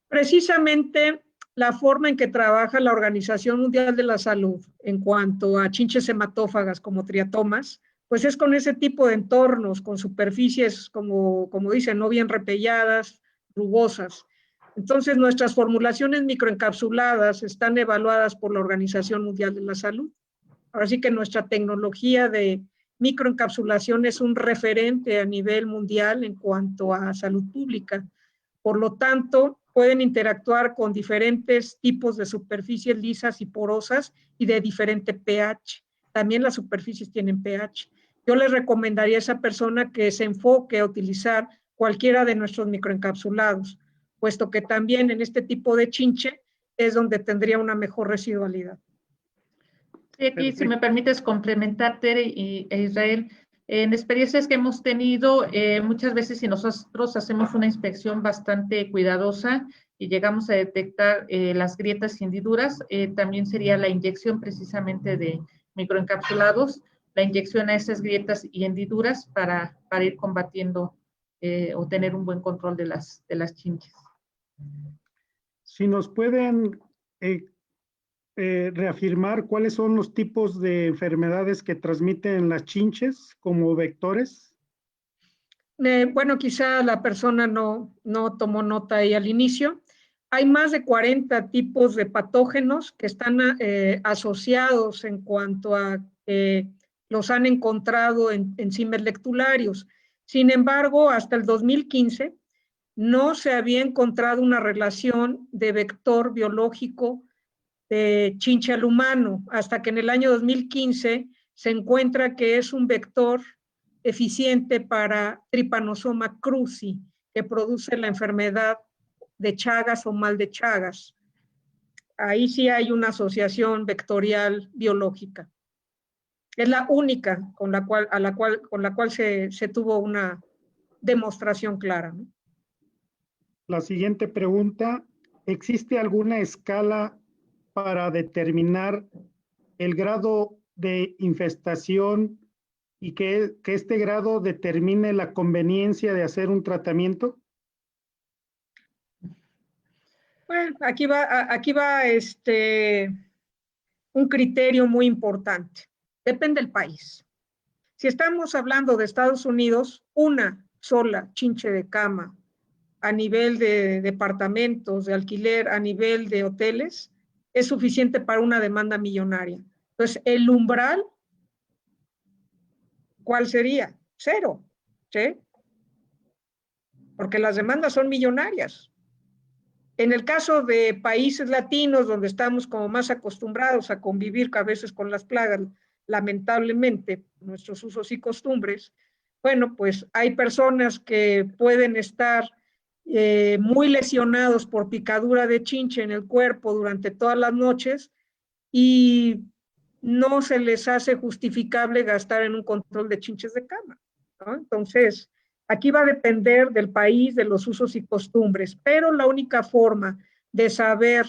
Precisamente la forma en que trabaja la Organización Mundial de la Salud en cuanto a chinches hematófagas como triatomas, pues es con ese tipo de entornos, con superficies, como dicen, no bien repelladas, rugosas. Entonces, nuestras formulaciones microencapsuladas están evaluadas por la Organización Mundial de la Salud. Ahora sí que nuestra tecnología de microencapsulación es un referente a nivel mundial en cuanto a salud pública. Por lo tanto, pueden interactuar con diferentes tipos de superficies lisas y porosas y de diferente pH. También las superficies tienen pH. Yo les recomendaría a esa persona que se enfoque a utilizar cualquiera de nuestros microencapsulados, puesto que también en este tipo de chinche es donde tendría una mejor residualidad. Sí, aquí, si me permites complementar, Tere e Israel, en experiencias que hemos tenido, muchas veces si nosotros hacemos una inspección bastante cuidadosa y llegamos a detectar las grietas y hendiduras, también sería la inyección precisamente de microencapsulados, la inyección a esas grietas y hendiduras para ir combatiendo o tener un buen control de las chinches. Si nos pueden reafirmar cuáles son los tipos de enfermedades que transmiten las chinches como vectores. Bueno, quizá la persona no tomó nota ahí al inicio. Hay más de 40 tipos de patógenos que están asociados en cuanto a los han encontrado en enzimas lectularios. Sin embargo, hasta el 2015 no se había encontrado una relación de vector biológico de chinche al humano, hasta que en el año 2015 se encuentra que es un vector eficiente para Trypanosoma cruzi, que produce la enfermedad de Chagas o mal de Chagas. Ahí sí hay una asociación vectorial biológica. Es la única con la cual se tuvo una demostración clara, ¿no? La siguiente pregunta, ¿existe alguna escala para determinar el grado de infestación y que este grado determine la conveniencia de hacer un tratamiento? Bueno, aquí va un criterio muy importante. Depende del país. Si estamos hablando de Estados Unidos, una sola chinche de cama a nivel de departamentos, de alquiler, a nivel de hoteles, es suficiente para una demanda millonaria. Entonces, el umbral, ¿cuál sería? 0, ¿sí? Porque las demandas son millonarias. En el caso de países latinos, donde estamos como más acostumbrados a convivir a veces con las plagas, lamentablemente, nuestros usos y costumbres, bueno, pues hay personas que pueden estar muy lesionados por picadura de chinche en el cuerpo durante todas las noches y no se les hace justificable gastar en un control de chinches de cama, ¿no? Entonces, aquí va a depender del país, de los usos y costumbres, pero la única forma de saber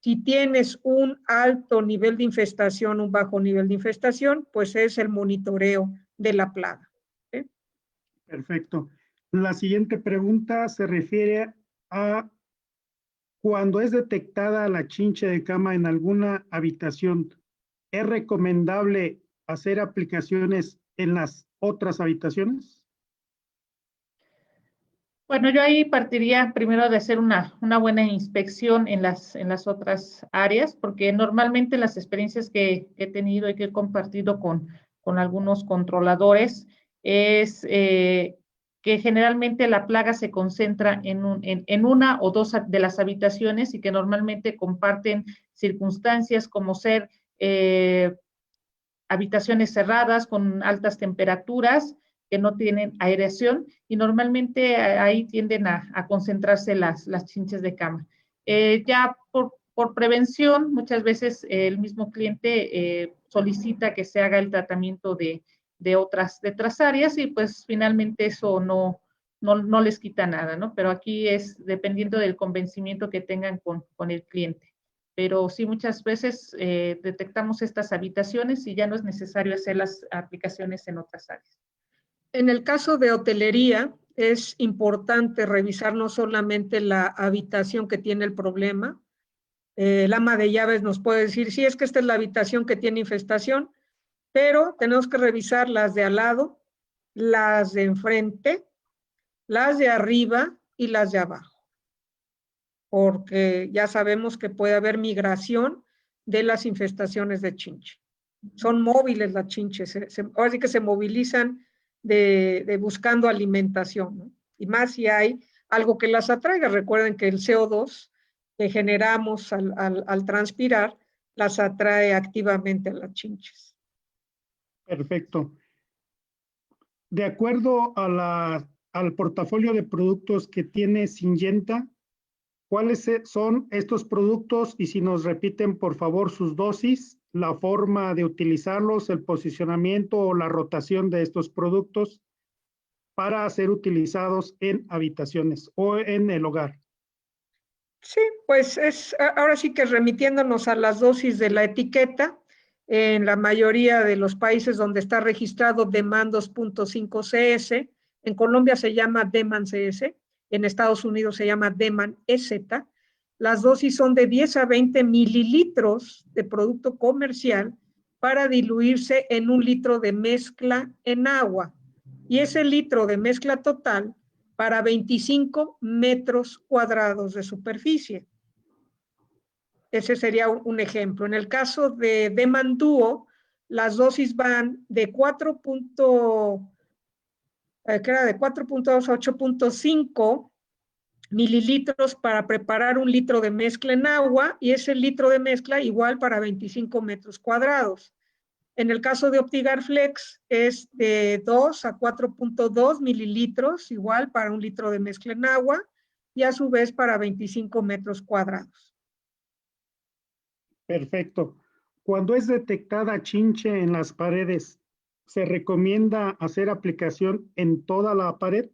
si tienes un alto nivel de infestación, un bajo nivel de infestación, pues es el monitoreo de la plaga. ¿Sí? Perfecto. La siguiente pregunta se refiere a cuando es detectada la chinche de cama en alguna habitación, ¿es recomendable hacer aplicaciones en las otras habitaciones? Bueno, yo ahí partiría primero de hacer una buena inspección en las otras áreas, porque normalmente las experiencias que he tenido y que he compartido con algunos controladores es que generalmente la plaga se concentra en una o dos de las habitaciones y que normalmente comparten circunstancias como ser habitaciones cerradas con altas temperaturas que no tienen aireación y normalmente ahí tienden a concentrarse las chinches de cama. Ya por prevención, muchas veces el mismo cliente solicita que se haga el tratamiento de otras áreas y pues finalmente eso no les quita nada, ¿no? Pero aquí es dependiendo del convencimiento que tengan con el cliente. Pero sí, muchas veces detectamos estas habitaciones y ya no es necesario hacer las aplicaciones en otras áreas. En el caso de hotelería, es importante revisar no solamente la habitación que tiene el problema. El ama de llaves nos puede decir, sí, es que esta es la habitación que tiene infestación, pero tenemos que revisar las de al lado, las de enfrente, las de arriba y las de abajo, porque ya sabemos que puede haber migración de las infestaciones de chinche. Son móviles las chinches, ahora sí que se movilizan de buscando alimentación, ¿no? Y más si hay algo que las atraiga. Recuerden que el CO2 que generamos al transpirar las atrae activamente a las chinches. Perfecto. De acuerdo al portafolio de productos que tiene Syngenta, ¿cuáles son estos productos? Y si nos repiten, por favor, sus dosis, la forma de utilizarlos, el posicionamiento o la rotación de estos productos para ser utilizados en habitaciones o en el hogar. Sí, pues ahora sí que remitiéndonos a las dosis de la etiqueta, en la mayoría de los países donde está registrado DEMAN 2.5 CS, en Colombia se llama DEMAN CS, en Estados Unidos se llama DEMAN EZ, las dosis son de 10 a 20 mililitros de producto comercial para diluirse en 1 litro de mezcla en agua. Y ese litro de mezcla total para 25 metros cuadrados de superficie. Ese sería un ejemplo. En el caso de DEMAN Duo, las dosis van de 4.2 a 8.5 mililitros para preparar 1 litro de mezcla en agua, y ese litro de mezcla igual para 25 metros cuadrados. En el caso de Optigar Flex es de 2 a 4.2 mililitros, igual para 1 litro de mezcla en agua, y a su vez para 25 metros cuadrados. Perfecto. Cuando es detectada chinche en las paredes, ¿se recomienda hacer aplicación en toda la pared?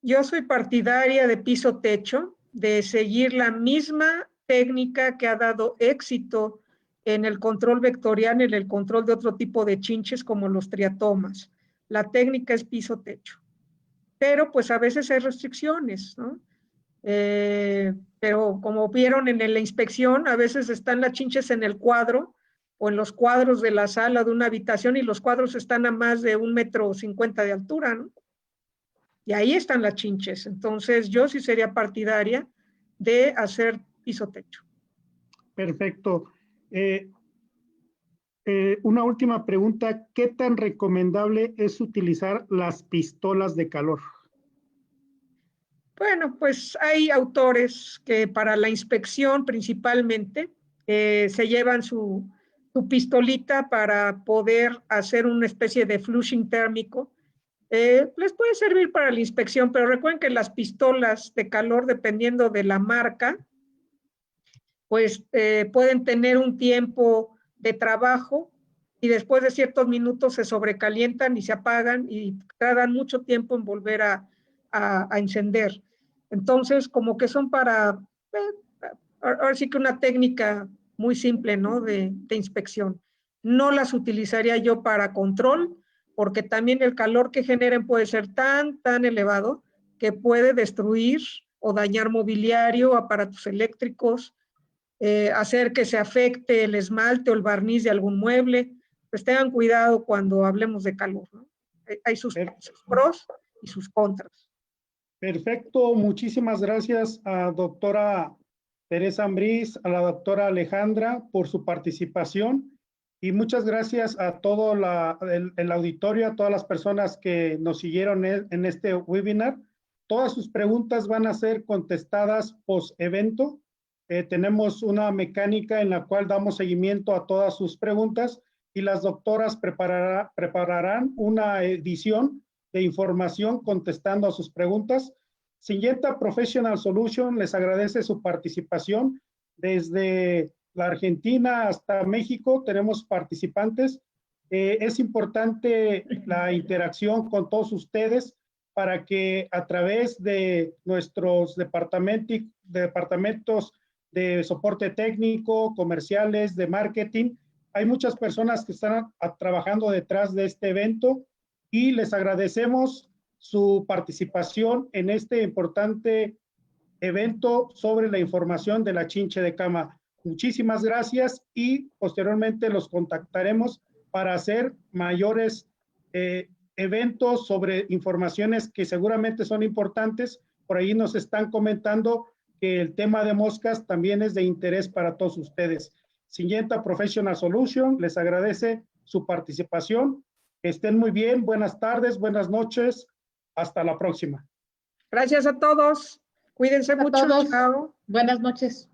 Yo soy partidaria de piso-techo, de seguir la misma técnica que ha dado éxito en el control vectorial, en el control de otro tipo de chinches como los triatomas. La técnica es piso-techo. Pero pues a veces hay restricciones, ¿no? Pero como vieron en la inspección, a veces están las chinches en el cuadro o en los cuadros de la sala de una habitación, y los cuadros están a más de 1,50 metros de altura, ¿no? Y ahí están las chinches. Entonces yo sí sería partidaria de hacer piso-techo. Perfecto. Una última pregunta, ¿qué tan recomendable es utilizar las pistolas de calor? Bueno, pues hay autores que para la inspección principalmente se llevan su pistolita para poder hacer una especie de flushing térmico. Les puede servir para la inspección, pero recuerden que las pistolas de calor, dependiendo de la marca, pues pueden tener un tiempo de trabajo y después de ciertos minutos se sobrecalientan y se apagan y tardan mucho tiempo en volver a encender. Entonces, como que son para, ahora sí que una técnica muy simple, ¿no? De inspección. No las utilizaría yo para control, porque también el calor que generen puede ser tan elevado que puede destruir o dañar mobiliario, aparatos eléctricos, hacer que se afecte el esmalte o el barniz de algún mueble. Pues tengan cuidado cuando hablemos de calor, ¿no? Hay sus pros y sus contras. Perfecto, muchísimas gracias a doctora Teresa Ambriz, a la doctora Alejandra por su participación, y muchas gracias a todo el auditorio, a todas las personas que nos siguieron en este webinar. Todas sus preguntas van a ser contestadas post-evento. Tenemos una mecánica en la cual damos seguimiento a todas sus preguntas, y las doctoras prepararán una edición de información contestando a sus preguntas. Syngenta Professional Solution les agradece su participación. Desde la Argentina hasta México tenemos participantes. Es importante la interacción con todos ustedes para que a través de nuestros departamentos de soporte técnico, comerciales, de marketing, hay muchas personas que están trabajando detrás de este evento, y les agradecemos su participación en este importante evento sobre la información de la chinche de cama. Muchísimas gracias, y posteriormente los contactaremos para hacer mayores eventos sobre informaciones que seguramente son importantes. Por ahí nos están comentando que el tema de moscas también es de interés para todos ustedes. Syngenta Professional Solution les agradece su participación. Que estén muy bien, buenas tardes, buenas noches, hasta la próxima. Gracias a todos, cuídense mucho, todos. chao. Buenas noches.